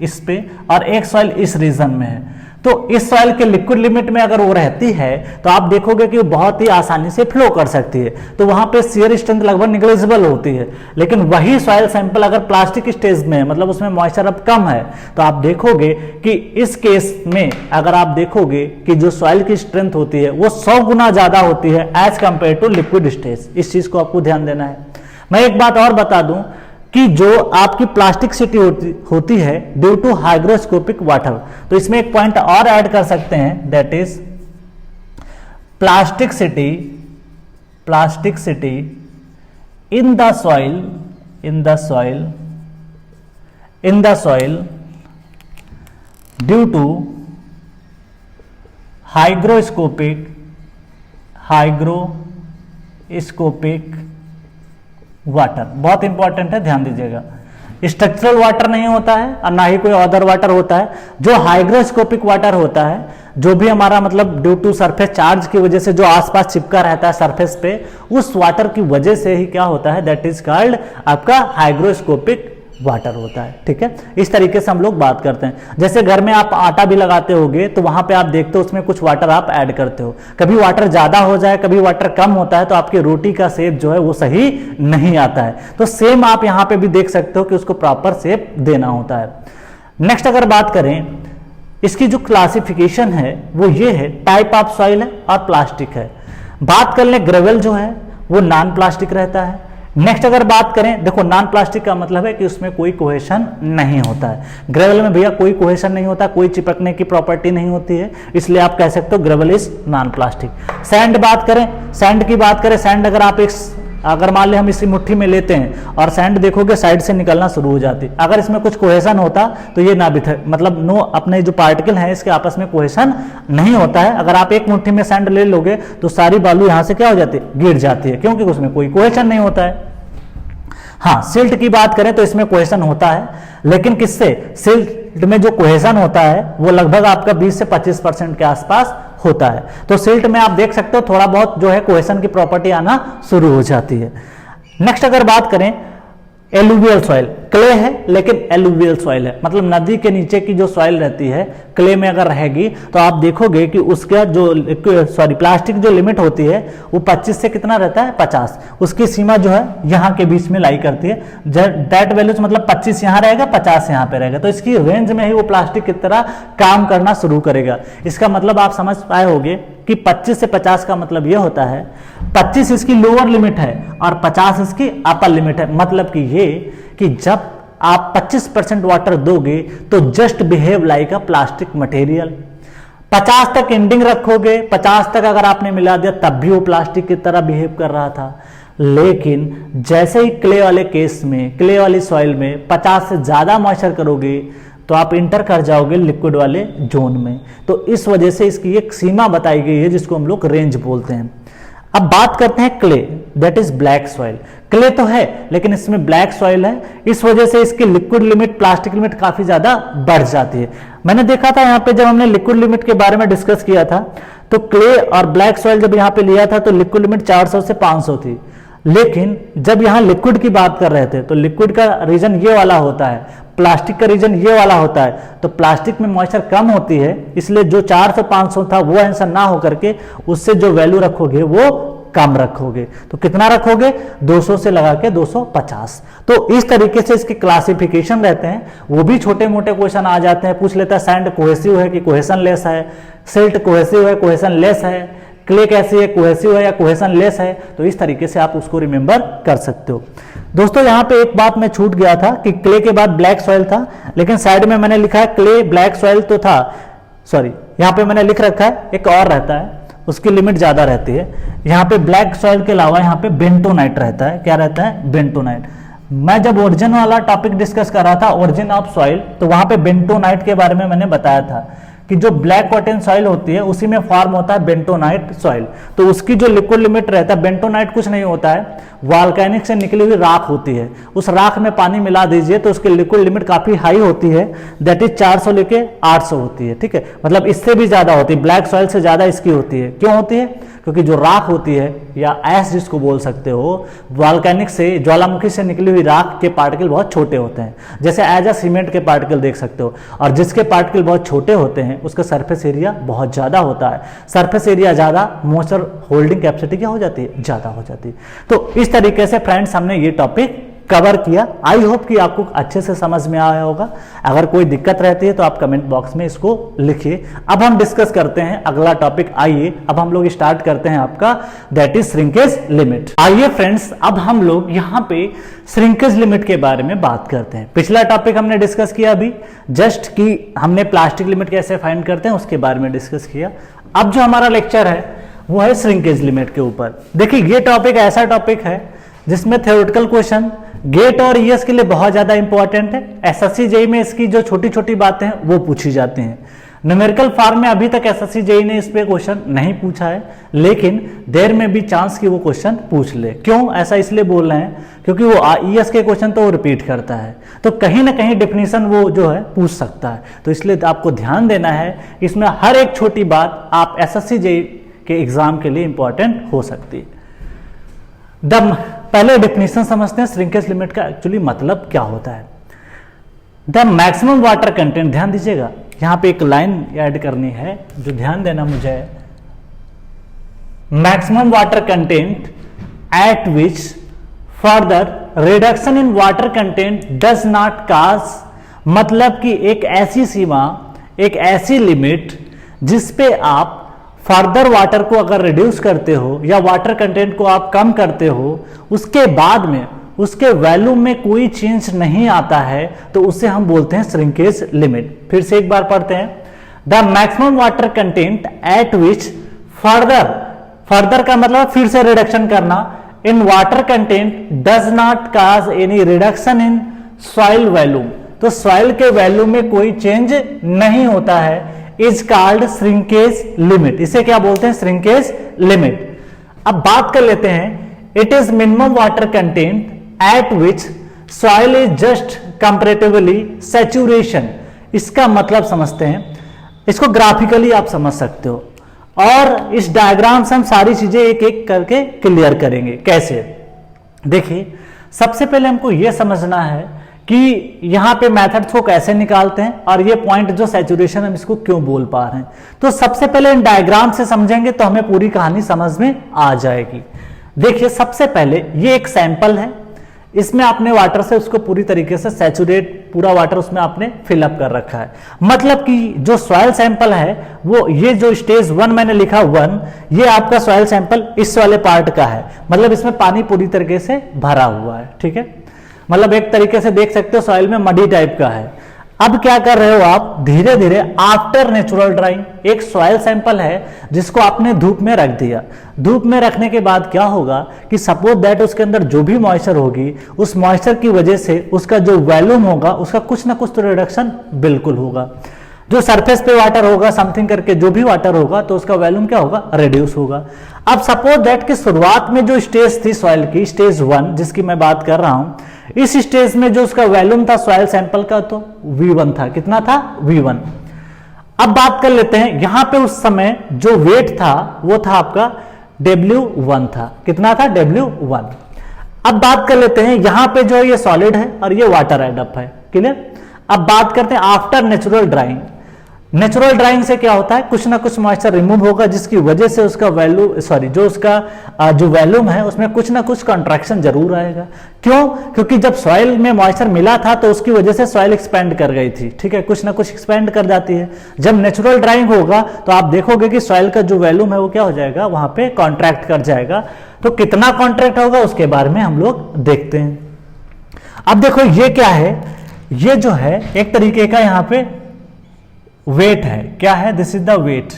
इस पे और एक सॉइल इस रीजन में है, तो इस सॉइल के लिक्विड लिमिट में अगर वो रहती है तो आप देखोगे कि वो बहुत ही आसानी से फ्लो कर सकती है, तो वहां पे शियर स्ट्रेंथ लगभग निग्लिजिबल होती है। लेकिन वही सॉइल सैंपल अगर प्लास्टिक स्टेज में है, मतलब उसमें मॉइस्चर अब कम है, तो आप देखोगे कि इस केस में अगर आप देखोगे कि जो सॉइल की स्ट्रेंथ होती है वो 100 गुना ज्यादा होती है as compare to liquid stage. इस चीज को आपको ध्यान देना है। मैं एक बात और बता दूं कि जो आपकी प्लास्टिसिटी होती है ड्यू टू हाइग्रोस्कोपिक वाटर, तो इसमें एक पॉइंट और ऐड कर सकते हैं, that is plasticity in the soil due to hygroscopic water. बहुत इंपॉर्टेंट है, ध्यान दीजिएगा। स्ट्रक्चरल वाटर नहीं होता है और ना ही कोई अदर वाटर होता है। जो हाइग्रोस्कोपिक वाटर होता है, जो भी हमारा मतलब ड्यू टू सरफेस चार्ज की वजह से जो आसपास चिपका रहता है सरफेस पे, उस वाटर की वजह से ही क्या होता है, दैट इज कॉल्ड आपका हाइग्रोस्कोपिक वाटर होता है। ठीक है, इस तरीके से हम लोग बात करते हैं। जैसे घर में आप आटा भी लगाते होगे तो वहां पे आप देखते हो उसमें कुछ वाटर आप ऐड करते हो, कभी वाटर ज्यादा हो जाए कभी वाटर कम होता है, तो आपकी रोटी का शेप जो है वो सही नहीं आता है। तो सेम आप यहां पे भी देख सकते हो कि उसको प्रॉपर शेप देना होता है। नेक्स्ट अगर बात करें, इसकी जो क्लासिफिकेशन है वो ये है, टाइप ऑफ सॉइल है और प्लास्टिक है। बात कर लें, ग्रेवल जो है वो नॉन प्लास्टिक रहता है। नेक्स्ट अगर बात करें, देखो नॉन प्लास्टिक का मतलब है कि उसमें कोई कोहेशन नहीं होता है। ग्रेवल में भैया कोई कोहेशन नहीं होता, कोई चिपकने की प्रॉपर्टी नहीं होती है, इसलिए आप कह सकते हो gravel is non plastic. Sand बात करें, सैंड अगर आप अगर मान ले हम इसी मुट्ठी में लेते हैं और सैंड देखोगे साइड से निकलना शुरू हो जाती है। अगर इसमें कुछ कोहेशन होता तो ये ना बिखर, मतलब नो, अपने जो पार्टिकल हैं इसके आपस में कोहेशन नहीं होता है। अगर आप एक मुट्ठी में सैंड ले लोगे तो सारी बालू यहां से क्या हो जाती है, गिर जाती है, क्योंकि उसमें कोई कोहेशन नहीं होता है। हाँ, सिल्ट की बात करें तो इसमें कोहेशन होता है, लेकिन किससे, सिल्ट में जो कोहेशन होता है वो लगभग आपका 20 से 25% के आसपास होता है। तो सिल्ट में आप देख सकते हो थोड़ा बहुत जो है कोहेशन की प्रॉपर्टी आना शुरू हो जाती है। नेक्स्ट अगर बात करें, एलुवियल सॉइल, क्ले है लेकिन एलुवियल सॉइल है, मतलब नदी के नीचे की जो सॉइल रहती है क्ले में अगर रहेगी तो आप देखोगे कि उसका जो प्लास्टिक जो लिमिट होती है वो 25 से कितना रहता है, 50। उसकी सीमा जो है यहाँ के बीच में लाई करती है। दैट वैल्यूज मतलब 25 यहाँ रहेगा, 50 यहाँ पे रहेगा, तो इसकी रेंज में ही वो प्लास्टिक की तरह काम करना शुरू करेगा। इसका मतलब आप समझ पाए होंगे कि 25 से 50 का मतलब ये होता है, 25 इसकी लोअर लिमिट है और 50 इसकी अपर लिमिट है। मतलब कि ये कि जब आप 25% वाटर दोगे तो just behave like a plastic material. 50 तक एंडिंग रखोगे, 50 तक अगर आपने मिला दिया तब भी वो प्लास्टिक की तरह बिहेव कर रहा था। लेकिन जैसे ही क्ले वाले केस में, क्ले वाली सॉइल में 50 से ज्यादा मॉइस्चर करोगे तो आप इंटर कर जाओगे लिक्विड वाले जोन में। तो इस वजह से इसकी एक सीमा बताई गई है जिसको हम लोग रेंज बोलते हैं। अब बात करते हैं clay, that is black soil. Clay तो है लेकिन इसमें ब्लैक सॉइल है, इस वजह से इसकी लिक्विड लिमिट, प्लास्टिक लिमिट काफी ज्यादा बढ़ जाती है। मैंने देखा था यहाँ पे जब हमने लिक्विड लिमिट के बारे में डिस्कस किया था तो क्ले और ब्लैक सॉइल जब यहाँ पे लिया था तो लिक्विड लिमिट 400 से 500 थी, लेकिन जब यहाँ लिक्विड की बात कर रहे थे तो लिक्विड का रीजन ये वाला होता है, प्लास्टिक का रीजन ये वाला होता है। तो प्लास्टिक में मॉइस्चर कम होती है, इसलिए जो 400-500 था वो आंसर ना होकर के उससे जो वैल्यू रखोगे वो कम रखोगे। तो कितना रखोगे, 200 से लगा के 250। तो इस तरीके से इसके क्लासिफिकेशन रहते हैं। वो भी छोटे मोटे क्वेश्चन आ जाते हैं, पूछ लेता है सैंड कोहेसिव है कि कोहेशन लेस है, सिल्ट कोहेसिव है कोहेशन लेस है, क्ले कैसी है, कोहेसिव है या कोहेशन लेस है। तो इस तरीके से आप उसको रिमेंबर कर सकते हो। दोस्तों यहाँ पे एक बात मैं छूट गया था कि क्ले के बाद ब्लैक सॉइल था, लेकिन साइड में मैंने लिखा है क्ले ब्लैक सॉइल तो था, सॉरी यहाँ पे मैंने लिख रखा है एक और रहता है, उसकी लिमिट ज्यादा रहती है। यहाँ पे ब्लैक सॉइल के अलावा यहाँ पे बेंटोनाइट रहता है। क्या रहता है, बेंटोनाइट। मैं जब ओरिजिन वाला टॉपिक डिस्कस कर रहा था, ओरिजिन ऑफ सॉइल, तो वहां पे बेंटोनाइट के बारे में मैंने बताया था कि जो ब्लैक कॉटन सॉइल होती है उसी में फॉर्म होता है बेंटोनाइट सॉइल। तो उसकी जो लिक्विड लिमिट रहता है, बेंटोनाइट कुछ नहीं होता है, वॉल्केनिक से निकली हुई राख होती है, उस राख में पानी मिला दीजिए तो उसकी लिक्विड लिमिट काफी हाई होती है, दैट इज 400 लेके 800 होती है। ठीक है, मतलब इससे भी ज्यादा होती है, ब्लैक सॉइल से ज्यादा इसकी होती है। क्यों होती है? क्योंकि जो राख होती है या ऐश जिसको बोल सकते हो, वॉल्केनिक से, ज्वालामुखी से निकली हुई राख के पार्टिकल बहुत छोटे होते हैं, जैसे एज अ सीमेंट के पार्टिकल देख सकते हो। और जिसके पार्टिकल बहुत छोटे होते हैं उसका सरफेस एरिया बहुत ज्यादा होता है। सरफेस एरिया ज्यादा, मॉइस्चर होल्डिंग कैपेसिटी क्या हो जाती है? ज्यादा हो जाती है। तो इस तरीके से फ्रेंड्स हमने ये टॉपिक कवर किया। आई होप कि आपको अच्छे से समझ में आया होगा। अगर कोई दिक्कत रहती है तो आप कमेंट बॉक्स में इसको लिखिए। अब हम डिस्कस करते हैं अगला टॉपिक। आइए अब हम लोग स्टार्ट करते हैं आपका, दैट इज श्रिंकेज लिमिट। आइए फ्रेंड्स अब हम लोग यहाँ पे श्रिंकेज लिमिट के बारे में बात करते हैं। पिछला टॉपिक हमने डिस्कस किया अभी जस्ट कि हमने प्लास्टिक लिमिट कैसे फाइंड करते हैं उसके बारे में डिस्कस किया। अब जो हमारा लेक्चर है वो है श्रिंकेज लिमिट के ऊपर। देखिए ये टॉपिक ऐसा टॉपिक है जिसमें थ्योरेटिकल क्वेश्चन गेट और ईएस के लिए बहुत ज्यादा इंपॉर्टेंट है। एसएससी जेईई में इसकी जो छोटी छोटी बातें हैं वो पूछी जाती हैं। न्यूमेरिकल फॉर्म में अभी तक एसएससी जेईई ने इस पे क्वेश्चन नहीं पूछा है, लेकिन देर में भी चांस कि वो क्वेश्चन पूछ ले। क्यों ऐसा इसलिए बोल रहे हैं? क्योंकि वो ईएस के क्वेश्चन तो वो रिपीट करता है, तो कहीं ना कहीं डेफिनेशन वो जो है पूछ सकता है। तो इसलिए आपको ध्यान देना है, इसमें हर एक छोटी बात आप एसएससी जेईई के एग्जाम के लिए इंपॉर्टेंट हो सकती है। पहले डेफिनेशन समझते हैं श्रिंकेज लिमिट का एक्चुअली मतलब क्या होता है। द मैक्सिमम वाटर कंटेंट, ध्यान दीजिएगा यहां पे एक लाइन ऐड करनी है जो ध्यान देना मुझे, maximum water content at which further reduction in water content does not cause, मतलब कि एक ऐसी सीमा, एक ऐसी लिमिट जिसपे आप फर्दर वाटर को अगर रिड्यूस करते हो या वाटर कंटेंट को आप कम करते हो, उसके बाद में उसके वैल्यू में कोई चेंज नहीं आता है, तो उसे हम बोलते हैं श्रिंकेज लिमिट। फिर से एक बार पढ़ते हैं, the maximum water content at which further का मतलब फिर से रिडक्शन करना, इन water content does not cause any reduction in soil volume, तो सॉइल के वैल्यू में कोई चेंज नहीं होता है, इज कॉल्ड श्रिंकेज लिमिट। इसे क्या बोलते हैं? Shrinkage limit. अब बात कर लेते हैं, it is minimum water content at which soil is just comparatively saturation. इसका मतलब समझते हैं, इसको ग्राफिकली आप समझ सकते हो, और इस डायग्राम से हम सारी चीजें एक एक करके क्लियर करेंगे। कैसे? देखिए सबसे पहले हमको यह समझना है कि यहां पे मेथड्स को कैसे निकालते हैं, और ये पॉइंट जो सैचुरेशन हम इसको क्यों बोल पा रहे हैं। तो सबसे पहले इन डायग्राम से समझेंगे तो हमें पूरी कहानी समझ में आ जाएगी। देखिए सबसे पहले ये एक सैंपल है, इसमें आपने वाटर से उसको पूरी तरीके से सैचुरेट, पूरा वाटर उसमें आपने फिलअप कर रखा है। मतलब कि जो सॉइल सैंपल है वो, ये जो स्टेज 1 मैंने लिखा 1, ये आपका सॉइल सैंपल इस वाले पार्ट का है, मतलब इसमें पानी पूरी तरीके से भरा हुआ है। ठीक है, मतलब एक तरीके से देख सकते हो सॉइल में मडी टाइप का है। अब क्या कर रहे हो आप, धीरे धीरे आफ्टर नेचुरल ड्राइंग, एक सॉइल सैंपल है जिसको आपने धूप में रख दिया। धूप में रखने के बाद क्या होगा कि सपोज दैट उसके अंदर जो भी मॉइस्चर होगी, उस मॉइस्चर की वजह से उसका जो वॉल्यूम होगा उसका कुछ ना कुछ तो रिडक्शन बिल्कुल होगा। जो सरफेस पे वाटर होगा समथिंग करके जो भी वाटर होगा तो उसका वॉल्यूम क्या होगा? रिड्यूस होगा। अब सपोज दैट कि शुरुआत में जो स्टेज थी सॉइल की, स्टेज 1 जिसकी मैं बात कर रहा हूं, इस स्टेज में जो उसका वॉल्यूम था सॉइल सैंपल का तो V1 था। कितना था? V1। अब बात कर लेते हैं, यहां पे उस समय जो वेट था वो था आपका W1 था। कितना था? W1। अब बात कर लेते हैं, यहां पे जो ये सॉलिड है और ये वाटर एडअप है। क्लियर? अब बात करते हैं after natural drying. Natural drying से क्या होता है, कुछ ना कुछ मॉइस्चर रिमूव होगा जिसकी वजह से उसका जो वॉल्यूम है उसमें कुछ ना कुछ कॉन्ट्रैक्शन जरूर आएगा। क्यों? क्योंकि जब सॉइल में मॉइस्चर मिला था तो उसकी वजह से सॉइल एक्सपेंड कर गई थी। ठीक है, कुछ ना कुछ एक्सपेंड कर जाती है। जब नेचुरल ड्राइंग होगा तो आप देखोगे कि सॉइल का जो वॉल्यूम है वो क्या हो जाएगा, वहां पे कॉन्ट्रैक्ट कर जाएगा। तो कितना कॉन्ट्रैक्ट होगा उसके बारे में हम लोग देखते हैं। अब देखो ये क्या है, ये जो है एक तरीके का यहां पे वेट है। क्या है? This is the weight.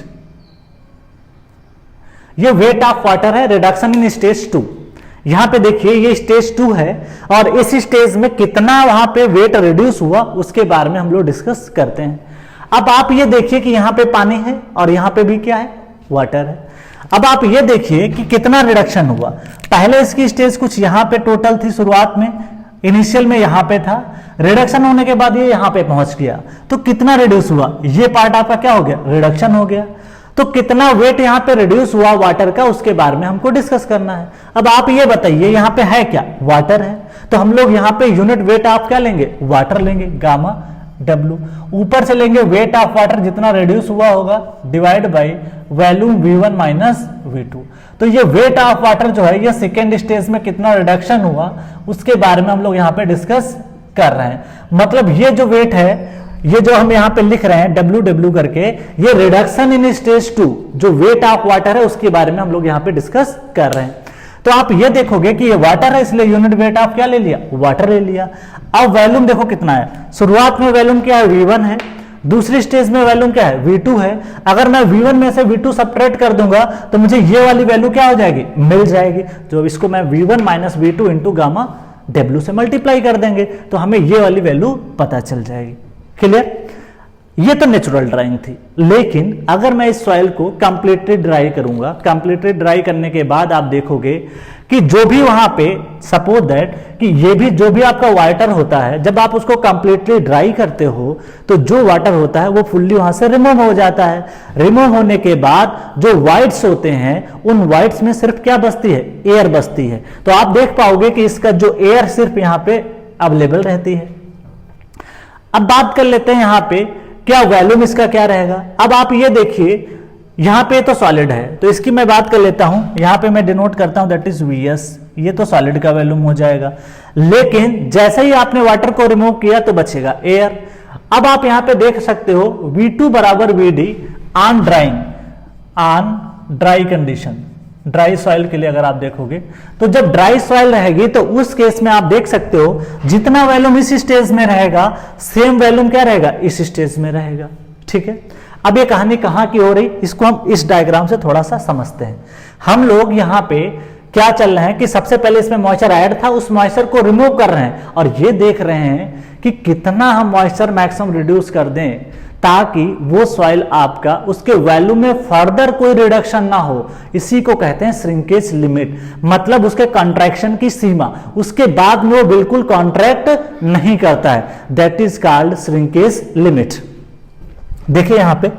ये वेट ऑफ वाटर है, रिडक्शन इन स्टेज 2। यहां पे देखिए ये स्टेज 2 है और इस स्टेज में कितना वहां पे वेट रिड्यूस हुआ उसके बारे में हम लोग डिस्कस करते हैं। अब आप ये देखिए कि यहां पे पानी है और यहां पे भी क्या है, वाटर है। अब आप ये देखिए कि कितना रिडक्शन हुआ। पहले इसकी स्टेज कुछ यहां पे टोटल थी, शुरुआत में इनिशियल में यहां पे था, रिडक्शन होने के बाद ये यहां पे पहुंच गया, तो कितना रिड्यूस हुआ, ये पार्ट आपका क्या हो गया, रिडक्शन हो गया। तो कितना वेट यहां पे रिड्यूस हुआ वाटर का, उसके बारे में हमको डिस्कस करना है। अब आप ये बताइए यहां पे है क्या, वाटर है, तो हम लोग यहां पे यूनिट वेट आप क्या लेंगे, वाटर लेंगे, गामा W। ऊपर से लेंगे वेट ऑफ वाटर जितना रिड्यूस हुआ होगा divide by volume V1 minus V2। तो ये वेट ऑफ वाटर जो है ये सेकेंड स्टेज में कितना रिडक्शन हुआ उसके बारे में हम लोग यहाँ पे डिस्कस कर रहे हैं। मतलब ये जो वेट है, ये जो हम यहाँ पे लिख रहे हैं WW करके, ये रिडक्शन इन स्टेज 2 जो वेट ऑफ वाटर है उसके बारे में हम लोग यहाँ पे डिस्कस कर रहे हैं। तो आप ये देखोगे कि ये वाटर है इसलिए यूनिट वेट ऑफ क्या ले लिया, वाटर ले लिया। अब वॉल्यूम देखो कितना है, शुरुआत में वॉल्यूम क्या है, V1 है, दूसरी स्टेज में वॉल्यूम क्या है, V2 है। अगर मैं V1 में से V2 सब्ट्रैक्ट कर दूंगा तो मुझे ये वाली वैल्यू क्या हो जाएगी, मिल जाएगी। तो इसको मैं V1 minus V2 into gamma W से मल्टीप्लाई कर देंगे तो हमें ये वाली वैल्यू पता चल जाएगी। क्लियर? ये तो नेचुरल ड्राइंग थी, लेकिन अगर मैं इस सॉइल को कंप्लीटली ड्राई करूंगा, कंप्लीटली ड्राई करने के बाद आप देखोगे कि जो भी वहां पे सपोज दैट कि ये भी जो भी आपका वाटर होता है, जब आप उसको कंप्लीटली ड्राई करते हो तो जो वाटर होता है वो फुल्ली वहां से रिमूव हो जाता है। रिमूव होने के बाद जो वाइट्स होते हैं उन वाइट्स में सिर्फ क्या बचती है, एयर बचती है। तो आप देख पाओगे कि इसका जो एयर सिर्फ यहां पे अवेलेबल रहती है। अब बात कर लेते हैं यहां पे क्या वॉल्यूम इसका क्या रहेगा। अब आप ये देखिए यहां पे तो सॉलिड है तो इसकी मैं बात कर लेता हूं, यहां पे मैं डिनोट करता हूं दैट इज Vs, ये तो सॉलिड का वॉल्यूम हो जाएगा। लेकिन जैसे ही आपने वाटर को रिमूव किया तो बचेगा एयर। अब आप यहां पे देख सकते हो V2 बराबर Vd on drawing, on dry condition, dry soil के लिए अगर आप देखोगे तो जब ड्राई सॉइल रहेगी तो उस केस में आप देख सकते हो जितना वॉल्यूम इस स्टेज में रहेगा सेम वॉल्यूम क्या रहेगा, इस स्टेज में रहेगा। ठीक है, अब ये कहानी कहां की हो रही, इसको हम इस डायग्राम से थोड़ा सा समझते हैं। हम लोग यहां पे क्या चल रहे हैं कि सबसे पहले इसमें मॉइस्चर ऐड था, उस मॉइस्चर को रिमूव कर रहे हैं और ये देख रहे हैं कि कितना हम मॉइस्चर मैक्सिमम रिड्यूस कर दें ताकि वो सॉइल आपका उसके वैल्यू में फर्दर कोई रिडक्शन ना हो। इसी को कहते हैं श्रिंकेज लिमिट, मतलब उसके कॉन्ट्रैक्शन की सीमा, उसके बाद में वो बिल्कुल कॉन्ट्रैक्ट नहीं करता है, that is called shrinkage limit. देखिए यहां पे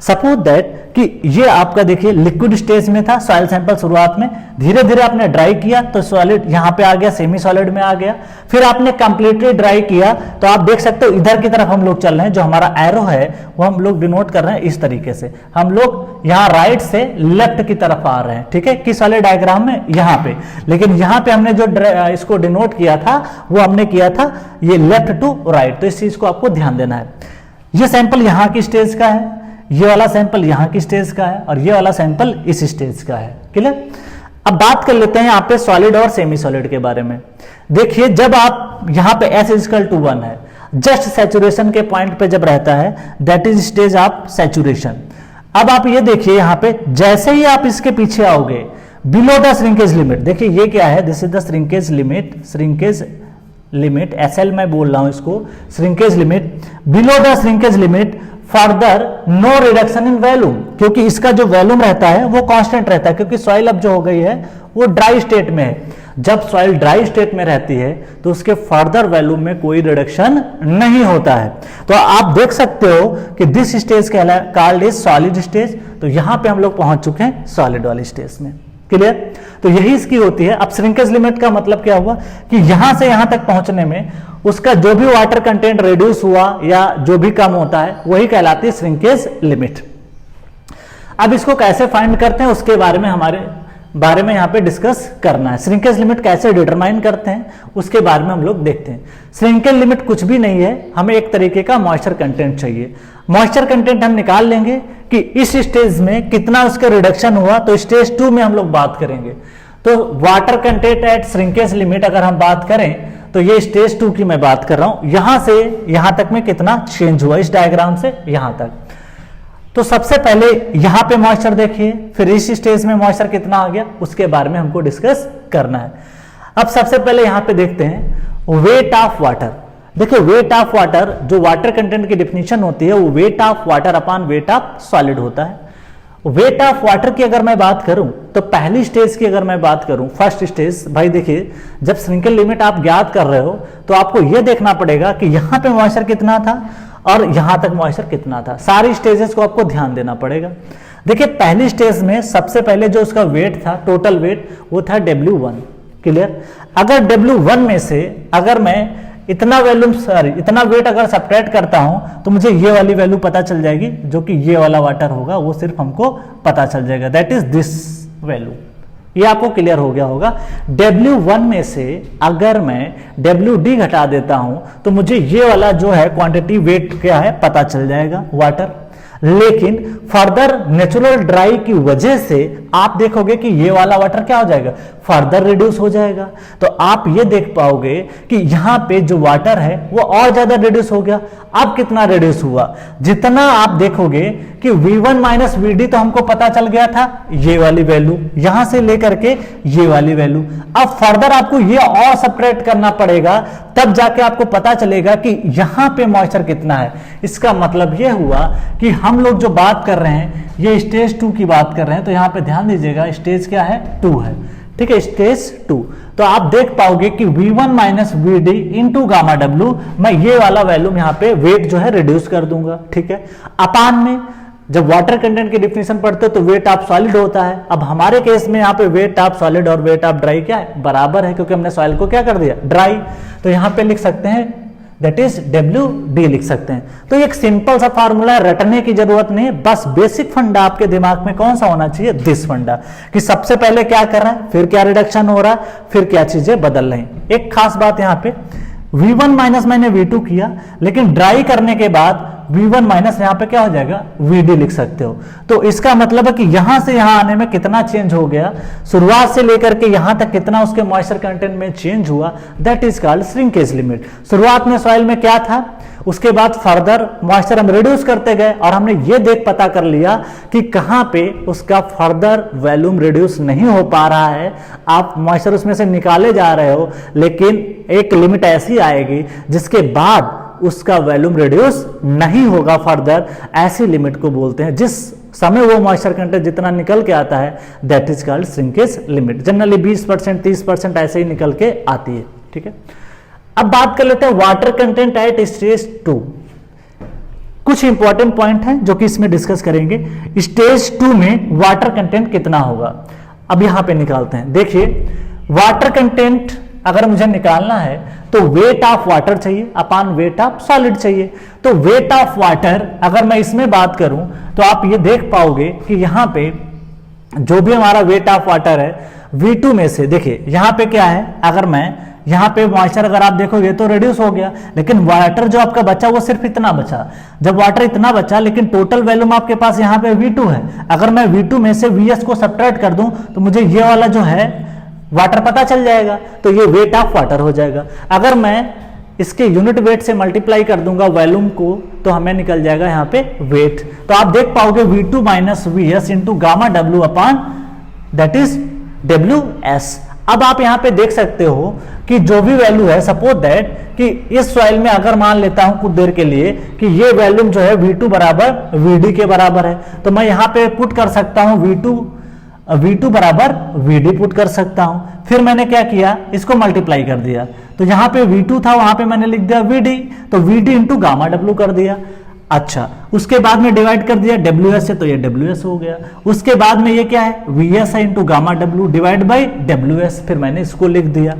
सपोज दैट कि ये आपका देखिए लिक्विड स्टेज में था सॉइल सैंपल, शुरुआत में धीरे धीरे आपने ड्राई किया तो सॉलिड यहां पे आ गया, सेमी सॉलिड में आ गया। फिर आपने कंप्लीटली ड्राई किया तो आप देख सकते हो इधर की तरफ हम लोग चल रहे हैं, जो हमारा एरो है वो हम लोग डिनोट कर रहे हैं इस तरीके से। हम लोग यहाँ राइट से लेफ्ट की तरफ आ रहे हैं, ठीक है, किस वाले डायग्राम में, यहाँ पे। लेकिन यहाँ पे हमने जो इसको डिनोट किया था वो हमने किया था ये लेफ्ट टू राइट, तो इस चीज को आपको ध्यान देना है। ये सैंपल यहाँ की स्टेज का है, ये वाला सैंपल यहाँ की स्टेज का है और ये वाला सैंपल इस स्टेज का है। क्लियर? अब बात कर लेते हैं यहाँ पे सॉलिड और सेमी सॉलिड के बारे में। देखिए जब आप यहाँ पे S=1 है, जस्ट सैचुरेशन के पॉइंट पे जब रहता है that is stage of saturation. अब आप ये देखिए यहाँ पे जैसे ही आप इसके पीछे आओगे बिलो द श्रिंकेज लिमिट, देखिए ये क्या है, this is the shrinkage limit, shrinkage limit SL मैं बोल रहा हूं इसको, shrinkage limit, below the shrinkage limit further no reduction in volume, क्योंकि इसका जो वॉल्यूम रहता है वो कांस्टेंट रहता है, क्योंकि सॉइल अब जो हो गई है वो ड्राई स्टेट में है। जब सॉइल ड्राई स्टेट में रहती है तो उसके फर्दर वॉल्यूम में कोई रिडक्शन नहीं होता है। तो आप देख सकते हो कि this stage called is solid stage. तो यहां पे हम लोग पहुंच चुके हैं सॉलिड वाली स्टेज में। क्लियर? तो यही इसकी होती है। अब श्रिंकेज लिमिट का मतलब क्या हुआ कि यहां से यहां तक पहुंचने में उसका जो भी वाटर कंटेंट रिड्यूस हुआ या जो भी कम होता है वही कहलाती है श्रिंकेज लिमिट। अब इसको कैसे फाइंड करते हैं उसके बारे में यहां पे डिस्कस करना है। श्रिंकेज लिमिट कैसे डिटरमाइन करते हैं उसके बारे में हम लोग देखते हैं। श्रिंकेज लिमिट कुछ भी नहीं है, हमें एक तरीके का मॉइस्चर कंटेंट चाहिए। मॉइस्चर कंटेंट हम निकाल लेंगे कि इस स्टेज में कितना उसका रिडक्शन हुआ, तो स्टेज 2 में हम लोग बात करेंगे। तो water content eight shrinkage limit अगर हम बात करें तो ये स्टेज 2 की मैं बात कर रहा हूं, यहां से यहां तक में कितना चेंज हुआ इस डायग्राम से यहां तक। तो सबसे पहले यहां पे मॉइस्चर देखिए, फिर इस स्टेज में मॉइस्चर कितना आ गया उसके बारे में हमको डिस्कस करना है। अब सबसे पहले यहां पे देखते हैं वेट ऑफ वाटर। देखिए वेट ऑफ वाटर, जो वाटर कंटेंट की डिफिनीशन होती है वो wait of water upon weight of solid होता है। वेट ऑफ वाटर की अगर मैं बात करूं तो पहली स्टेज की अगर मैं बात करूं, फर्स्ट स्टेज, भाई देखिए जब श्रिंकेज लिमिट आप ज्ञात कर रहे हो तो आपको यह देखना पड़ेगा कि यहां पे मॉइस्चर कितना था और यहां तक मॉइस्चर कितना था। सारी स्टेजेस को आपको ध्यान देना पड़ेगा। देखिए पहली स्टेज में सबसे पहले जो उसका वेट था, टोटल वेट, वो था W1। क्लियर? अगर W1 में से अगर मैं इतना वेट अगर सब्ट्रैक्ट करता हूं तो मुझे ये वाली वैल्यू पता चल जाएगी, जो कि ये वाला वाटर होगा वो सिर्फ हमको पता चल जाएगा, दैट इज दिस वैल्यू। ये आपको क्लियर हो गया होगा। W1 में से अगर मैं WD घटा देता हूं तो मुझे ये वाला जो है क्वांटिटी वेट क्या है पता चल जाएगा वाटर। लेकिन फर्दर नेचुरल ड्राई की वजह से आप देखोगे कि ये वाला वाटर क्या हो जाएगा, फर्दर रिड्यूस हो जाएगा। तो आप ये देख पाओगे कि यहां पे जो वाटर है वो और ज्यादा रिड्यूस हो गया। अब कितना रिड्यूस हुआ, जितना आप देखोगे कि V1 माइनस VD तो हमको पता चल गया था, ये वाली वैल्यू यहां से लेकर के ये वाली वैल्यू। अब फर्दर आपको ये और सब्ट्रैक्ट करना पड़ेगा, तब जाके आपको पता चलेगा कि यहां पे मॉइस्चर कितना है। इसका मतलब यह हुआ कि हम लोग जो बात कर रहे हैं ये स्टेज 2 की बात कर रहे हैं। तो यहां पे ध्यान दीजिएगा, स्टेज क्या है, 2 है। ठीक है, स्टेज 2। तो आप देख पाओगे कि V1 minus VD into gamma W, मैं ये वाला वैल्यू यहां पे वेट जो है रिड्यूस कर दूंगा। ठीक है, अपान में जब वाटर कंटेंट की डिफिनेशन पढ़ते हो तो वेट ऑफ सॉलिड होता है। अब हमारे केस में यहाँ पे वेट ऑफ सॉलिड और वेट ऑफ ड्राई क्या है, बराबर है, क्योंकि हमने सॉइल को क्या कर दिया, ड्राई। तो यहां पे लिख सकते हैं दैट इज WD लिख सकते हैं। तो एक सिंपल सा फॉर्मूला है, रटने की जरूरत नहीं है, बस बेसिक फंडा आपके दिमाग में कौन सा होना चाहिए, दिस फंडा, कि सबसे पहले क्या कर रहा है, फिर क्या रिडक्शन हो रहा है, फिर क्या चीजें बदल रही। एक खास बात यहां पे V1 माइनस मैंने V2 किया, लेकिन ड्राई करने के बाद V1 माइनस यहां पे क्या हो जाएगा, VD लिख सकते हो। तो इसका मतलब है कि यहां से यहां आने में कितना चेंज हो गया, शुरुआत से लेकर के यहां तक कितना उसके मॉइस्चर कंटेंट में चेंज हुआ, that is called shrinkage limit. शुरुआत में सॉइल में क्या था, उसके बाद फर्दर मॉइस्चर हम रिड्यूस करते गए और हमने ये देख पता कर लिया कि कहां पे उसका फर्दर वॉल्यूम रिड्यूस नहीं हो पा रहा है। आप मॉइस्चर उसमें से निकाले जा रहे हो, लेकिन एक लिमिट ऐसी आएगी जिसके बाद उसका वॉल्यूम रिड्यूस नहीं होगा फर्दर। ऐसी लिमिट को बोलते हैं, जिस समय वो मॉइस्चर कंटेंट जितना निकल के आता है, that is called shrinkage limit. Generally 20% 30% ऐसे ही निकल के आती है। ठीक है, अब बात कर लेते हैं वाटर कंटेंट एट स्टेज 2। कुछ इंपॉर्टेंट पॉइंट है जो कि इसमें डिस्कस करेंगे। स्टेज 2 में वाटर कंटेंट कितना होगा, अब यहां पे निकालते हैं। देखिए वाटर कंटेंट अगर मुझे निकालना है तो वेट ऑफ वाटर चाहिए अपॉन वेट ऑफ सॉलिड चाहिए। तो वेट ऑफ वाटर अगर मैं इसमें बात करूं तो आप ये देख पाओगे कि यहां पे जो भी हमारा वेट ऑफ वाटर है V2 में से, देखिए यहां पे क्या है, अगर मैं यहां पे मॉइस्चर अगर आप देखोगे तो रिड्यूस हो गया, लेकिन वाटर जो आपका बचा वो सिर्फ इतना बचा। जब वाटर इतना बचा, लेकिन टोटल वॉल्यूम आपके पास यहां पे V2 है, अगर मैं V2 में से VS को सब्ट्रैक्ट कर दूं तो मुझे ये वाला जो है वाटर पता चल जाएगा, तो ये वेट ऑफ वाटर हो जाएगा। अगर मैं इसके यूनिट वेट से मल्टीप्लाई कर दूंगा वॉल्यूम को तो हमें निकल जाएगा यहाँ पे वेट। तो आप देख पाओगे V2 minus VS into gamma W upon that is WS। अब आप यहां पे देख सकते हो कि जो भी वैल्यू है, सपोज दैट कि इस सॉइल में अगर मान लेता हूं कुछ देर के लिए कि ये वॉल्यूम जो है V2 बराबर VD के बराबर है, तो मैं यहां पे पुट कर सकता हूं V2 बराबर VD पुट कर सकता हूं। फिर मैंने क्या किया, इसको मल्टीप्लाई कर दिया, तो यहां पे V2 था, वहां पे मैंने लिख दिया VD, तो VD इंटू गामा W कर दिया। अच्छा, उसके बाद में डिवाइड कर दिया WS से, तो ये WS हो गया। उसके बाद में ये क्या है, VS है into gamma W divide by WS, फिर मैंने इसको लिख दिया।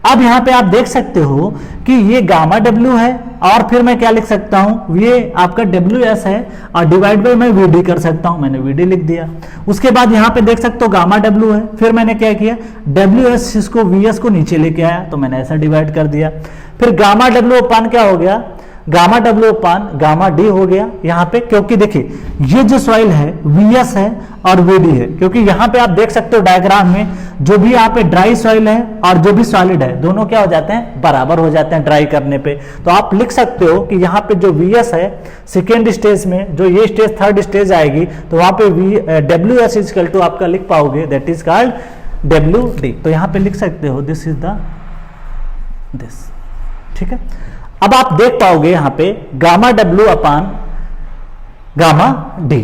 अब यहां पे आप देख सकते हो कि ये गामा W है और फिर मैं क्या लिख सकता हूं, ये आपका WS है और डिवाइड बाई मैं VD कर सकता हूं, मैंने VD लिख दिया। उसके बाद यहां पे देख सकते हो गामा W है, फिर मैंने क्या किया, WS इसको VS को नीचे लेके आया, तो मैंने ऐसा डिवाइड कर दिया। फिर गामा W अपान क्या हो गया, गामा W अपान गामा D हो गया यहाँ पे, क्योंकि देखिए ये जो सॉइल है VS है और VD है, क्योंकि यहाँ पे आप देख सकते हो डायग्राम में जो भी यहाँ पे ड्राई सॉइल है और जो भी सॉलिड है दोनों क्या हो जाते हैं, बराबर हो जाते हैं ड्राई करने पे। तो आप लिख सकते हो कि यहाँ पे जो VS है सेकेंड स्टेज में, जो ये स्टेज थर्ड स्टेज आएगी, तो वहां पे WS इक्वल टू आपका लिख पाओगे दैट इज कॉल्ड WD। तो यहाँ पे लिख सकते हो दिस इज द दिस। ठीक है, अब आप देख पाओगे यहां पे gamma W upon gamma D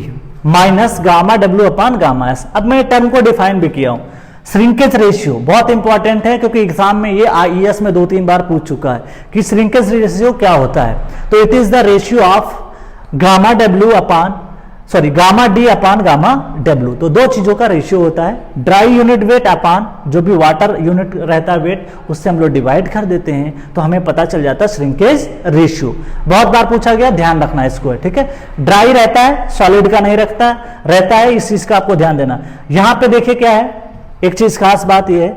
minus gamma W upon gamma S. अब मैं टर्म को डिफाइन भी किया हूं। श्रिंकेज रेशियो बहुत इंपॉर्टेंट है क्योंकि एग्जाम में ये आईईएस में 2-3 बार पूछ चुका है कि श्रिंकेज रेशियो क्या होता है। तो it is the ratio of gamma W upon gamma D upon gamma W. तो दो चीजों का रेशियो होता है, ड्राई यूनिट वेट अपान जो भी वाटर यूनिट रहता है वेट, उससे हम लोग डिवाइड कर देते हैं तो हमें पता चल जाता है श्रिंकेज रेशियो। बहुत बार पूछा गया, ध्यान रखना इसको है, ठीक है। ड्राई रहता है, सॉलिड का नहीं रहता है, इस चीज का आपको ध्यान देना। यहां पे देखिए क्या है, एक चीज खास बात यह है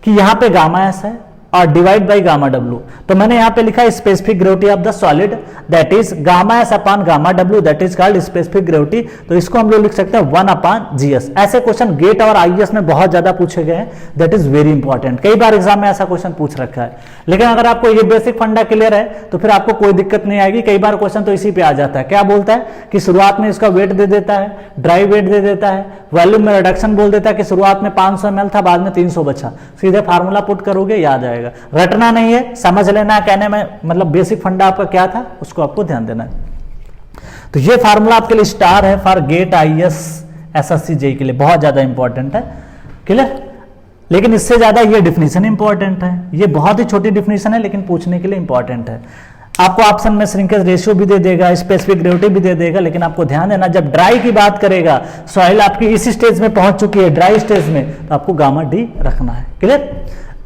कि यहां पे गामा एस है और डिवाइड बाई गामा डब्ल्यू। तो मैंने यहां पे लिखा है specific gravity of the solid that is gamma S upon gamma W that is called specific gravity. तो इसको हम लोग लिख सकते हैं 1 अपान जीएस। ऐसे क्वेश्चन गेट और आईएएस में बहुत ज्यादा पूछे गए हैं, दैट इज वेरी इंपॉर्टेंट। कई बार एग्जाम में ऐसा क्वेश्चन पूछ रखा है, लेकिन अगर आपको ये बेसिक फंडा क्लियर है तो फिर आपको कोई दिक्कत नहीं आएगी। कई बार क्वेश्चन तो इसी पे आ जाता है, क्या बोलता है कि शुरुआत में इसका वेट दे देता है, ड्राई वेट दे देता है, वॉल्यूम में रिडक्शन बोल देता है कि शुरुआत में 500 ml था, बाद में 300 बचा। सीधे फार्मूला पुट करोगे, याद आएगा। रटना नहीं है, समझ लेना है, कहने में मतलब बेसिक फंडा आपका क्या था उसको आपको ध्यान देना है। तो ये फार्मूला आपके लिए स्टार है for GATE IAS SSC JEE के लिए, बहुत ज्यादा इंपॉर्टेंट है, क्लियर। लेकिन इससे ज्यादा ये डिफिनीशन इंपॉर्टेंट है, ये बहुत ही छोटी डिफिनीशन है लेकिन पूछने के लिए इंपॉर्टेंट है। आपको ऑप्शन में श्रिंकेज रेशियो भी दे देगा, स्पेसिफिक ग्रेविटी भी दे देगा, लेकिन आपको ध्यान देना जब ड्राई की बात करेगा, सॉइल आपकी इस स्टेज में पहुंच चुकी है, ड्राई स्टेज में, तो आपको गामा डी रखना है, क्लियर।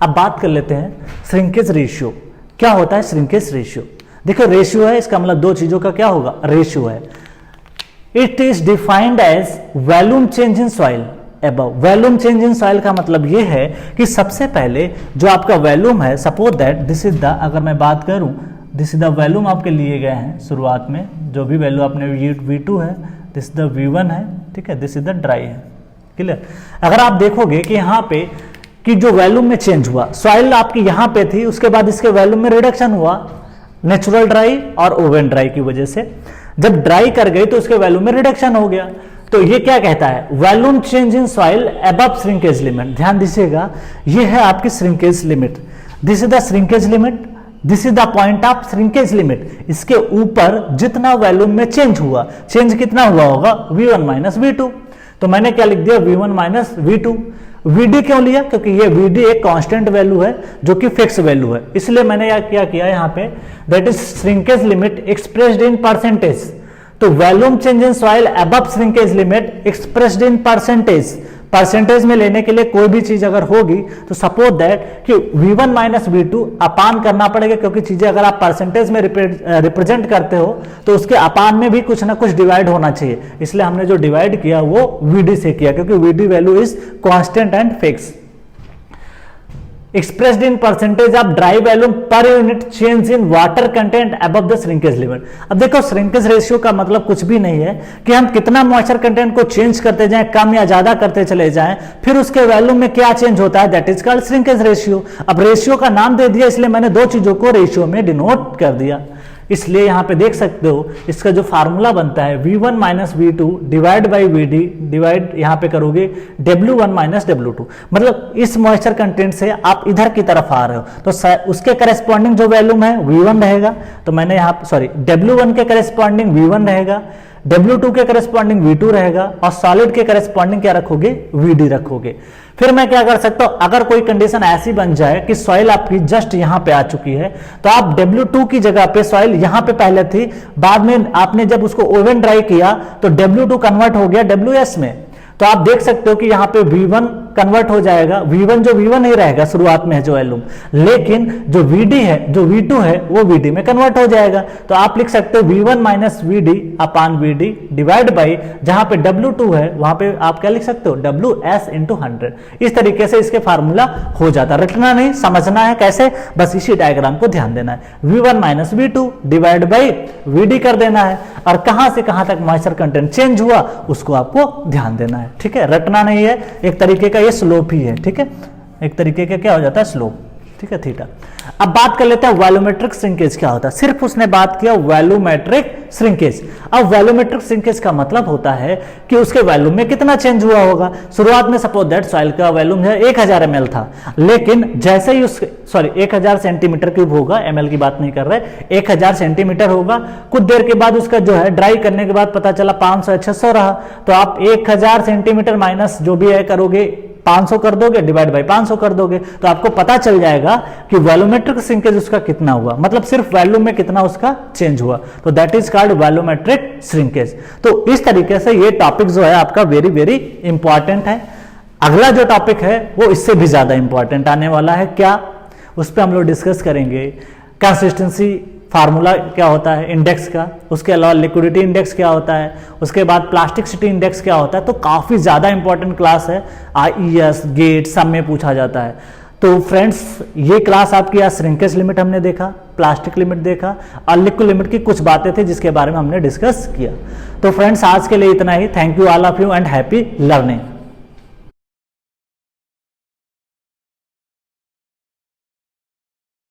अब बात कर लेते हैं श्रिंकेज रेशियो। क्या होता है श्रिंकेज रेशियो? देखो रेशियो है, इसका मतलब दो चीजों का क्या होगा, रेशियो है। It is defined as volume change in soil above. Volume change in soil का मतलब यह है कि सबसे पहले जो आपका वॉल्यूम है, suppose that this is the, अगर मैं बात करूं, दिस इज द वॉल्यूम आपके लिए गए हैं शुरुआत में, जो भी वैल्यू आपने V2 है, दिस द V1 है, ठीक है, दिस इज द ड्राई है, क्लियर। अगर आप देखोगे कि यहां पे कि जो वॉल्यूम में चेंज हुआ, सॉइल आपकी यहां पे थी, उसके बाद इसके वॉल्यूम में रिडक्शन हुआ नेचुरल ड्राई और ओवन ड्राई की वजह से। जब ड्राई कर गई तो उसके वॉल्यूम में रिडक्शन हो गया। तो ये क्या कहता है, volume change in soil above shrinkage limit. ध्यान दीजिएगा, ये है आपकी shrinkage limit, this is the shrinkage limit, this is the point of shrinkage limit. इसके ऊपर जितना वॉल्यूम में चेंज हुआ, चेंज कितना हुआ होगा, V1 माइनस V2। तो मैंने क्या लिख दिया, V1 माइनस V2। VD क्यों लिया, क्योंकि ये VD एक कांस्टेंट वैल्यू है जो कि फिक्स वैल्यू है, इसलिए मैंने क्या किया यहाँ पे, that is shrinkage limit expressed in percentage. तो volume change in soil above shrinkage limit expressed in percentage. Percentage में लेने के लिए कोई भी चीज अगर होगी तो सपोज दैट कि V1 माइनस V2 अपान करना पड़ेगा, क्योंकि चीजें अगर आप परसेंटेज में रिप्रेजेंट करते हो तो उसके अपान में भी कुछ ना कुछ डिवाइड होना चाहिए, इसलिए हमने जो डिवाइड किया वो VD से किया, क्योंकि VD value is constant and fix. Expressed in percentage of dry volume per unit change in water content above the shrinkage limit. अब देखो श्रिंकेज रेशियो का मतलब कुछ भी नहीं है कि हम कितना मॉइस्चर कंटेंट को चेंज करते जाएं, कम या ज्यादा करते चले जाएं, फिर उसके वॉल्यूम में क्या चेंज होता है, that is called shrinkage ratio. अब रेशियो का नाम दे दिया, इसलिए मैंने दो चीजों को रेशियो में डिनोट कर दिया। इसलिए यहां पे देख सकते हो इसका जो फार्मूला बनता है V1 minus V2 divide by VD, divide यहां पे करोगे W1 माइनस W2। मतलब इस मॉइस्चर कंटेंट से आप इधर की तरफ आ रहे हो तो उसके करेस्पॉन्डिंग जो वॉल्यूम है V1 रहेगा, तो मैंने यहाँ W1 के करेस्पॉन्डिंग V1 रहेगा, W2 के करेस्पॉन्डिंग V2 रहेगा, और सॉलिड के करेस्पॉन्डिंग क्या रखोगे, VD रखोगे। फिर मैं क्या कर सकता हूं, अगर कोई कंडीशन ऐसी बन जाए कि सॉइल आपकी जस्ट यहां पे आ चुकी है, तो आप W2 की जगह पे, सॉइल यहां पे पहले थी, बाद में आपने जब उसको ओवन ड्राई किया तो W2 कन्वर्ट हो गया WS में, तो आप देख सकते हो कि यहां पे V1 कन्वर्ट हो जाएगा। V1 जो V1 ही रहेगा शुरुआत में है जो वॉल्यूम, लेकिन जो VD है, जो V2 है, वो VD में कन्वर्ट हो जाएगा। तो आप लिख सकते हो V1 minus VD upon VD divide by, जहां पे W2 है वहां पे आप क्या लिख सकते हो, WS इंटू 100। इस तरीके से इसके फार्मूला हो जाता है, रटना नहीं, समझना है कैसे, बस इसी डायग्राम को ध्यान देना है। V1 minus V2 divide by VD कर देना है, और कहां से कहां तक मॉइस्चर कंटेंट चेंज हुआ उसको आपको ध्यान देना है, ठीक है, रटना नहीं है। एक तरीके का ये स्लोप ही है, ठीक है, एक तरीके का क्या हो जाता है, स्लोप। ठीक है, थीटा। अब बात कर लेते हैं वॉल्यूमेट्रिक श्रिंकेज क्या होता है। सिर्फ उसने बात किया वॉल्यूमेट्रिक श्रिंकेज। अब वॉल्यूमेट्रिक श्रिंकेज का मतलब होता है कि उसके वॉल्यूम में कितना चेंज हुआ होगा। शुरुआत में सपोज दैट सॉइल का वॉल्यूम है 1000 ml था, लेकिन जैसे ही उस 1000 सेंटीमीटर क्यूब होगा, ml की बात नहीं कर रहे, 1000 सेंटीमीटर होगा, कुछ देर के बाद उसका जो है ड्राई करने के बाद पता चला 500 600 रहा, तो आप 1000 सेंटीमीटर माइनस जो भी है करोगे 500 कर दोगे, डिवाइड बाय 500 कर दोगे, तो आपको पता चल जाएगा कि वॉल्यूमेट्रिक श्रिंकेज उसका कितना हुआ, मतलब सिर्फ वॉल्यूम में कितना उसका चेंज हुआ, तो that is called volumetric shrinkage. तो इस तरीके से ये टॉपिक जो है आपका वेरी वेरी इंपॉर्टेंट है। अगला जो टॉपिक है वो इससे भी ज्यादा इंपॉर्टेंट आने वाला है। क्या? उस पर हम लोग डिस्कस करेंगे कंसिस्टेंसी फार्मूला क्या होता है इंडेक्स का, उसके अलावा लिक्विडिटी इंडेक्स क्या होता है, उसके बाद प्लास्टिसिटी इंडेक्स क्या होता है। तो काफी ज्यादा इंपॉर्टेंट क्लास है, आईईएस गेट सब में पूछा जाता है। तो फ्रेंड्स ये क्लास आपकी आज श्रिंकेज लिमिट हमने देखा, प्लास्टिक लिमिट देखा और लिक्विड लिमिट की कुछ बातें थी जिसके बारे में हमने डिस्कस किया। तो फ्रेंड्स आज के लिए इतना ही। Thank you all of you and happy learning.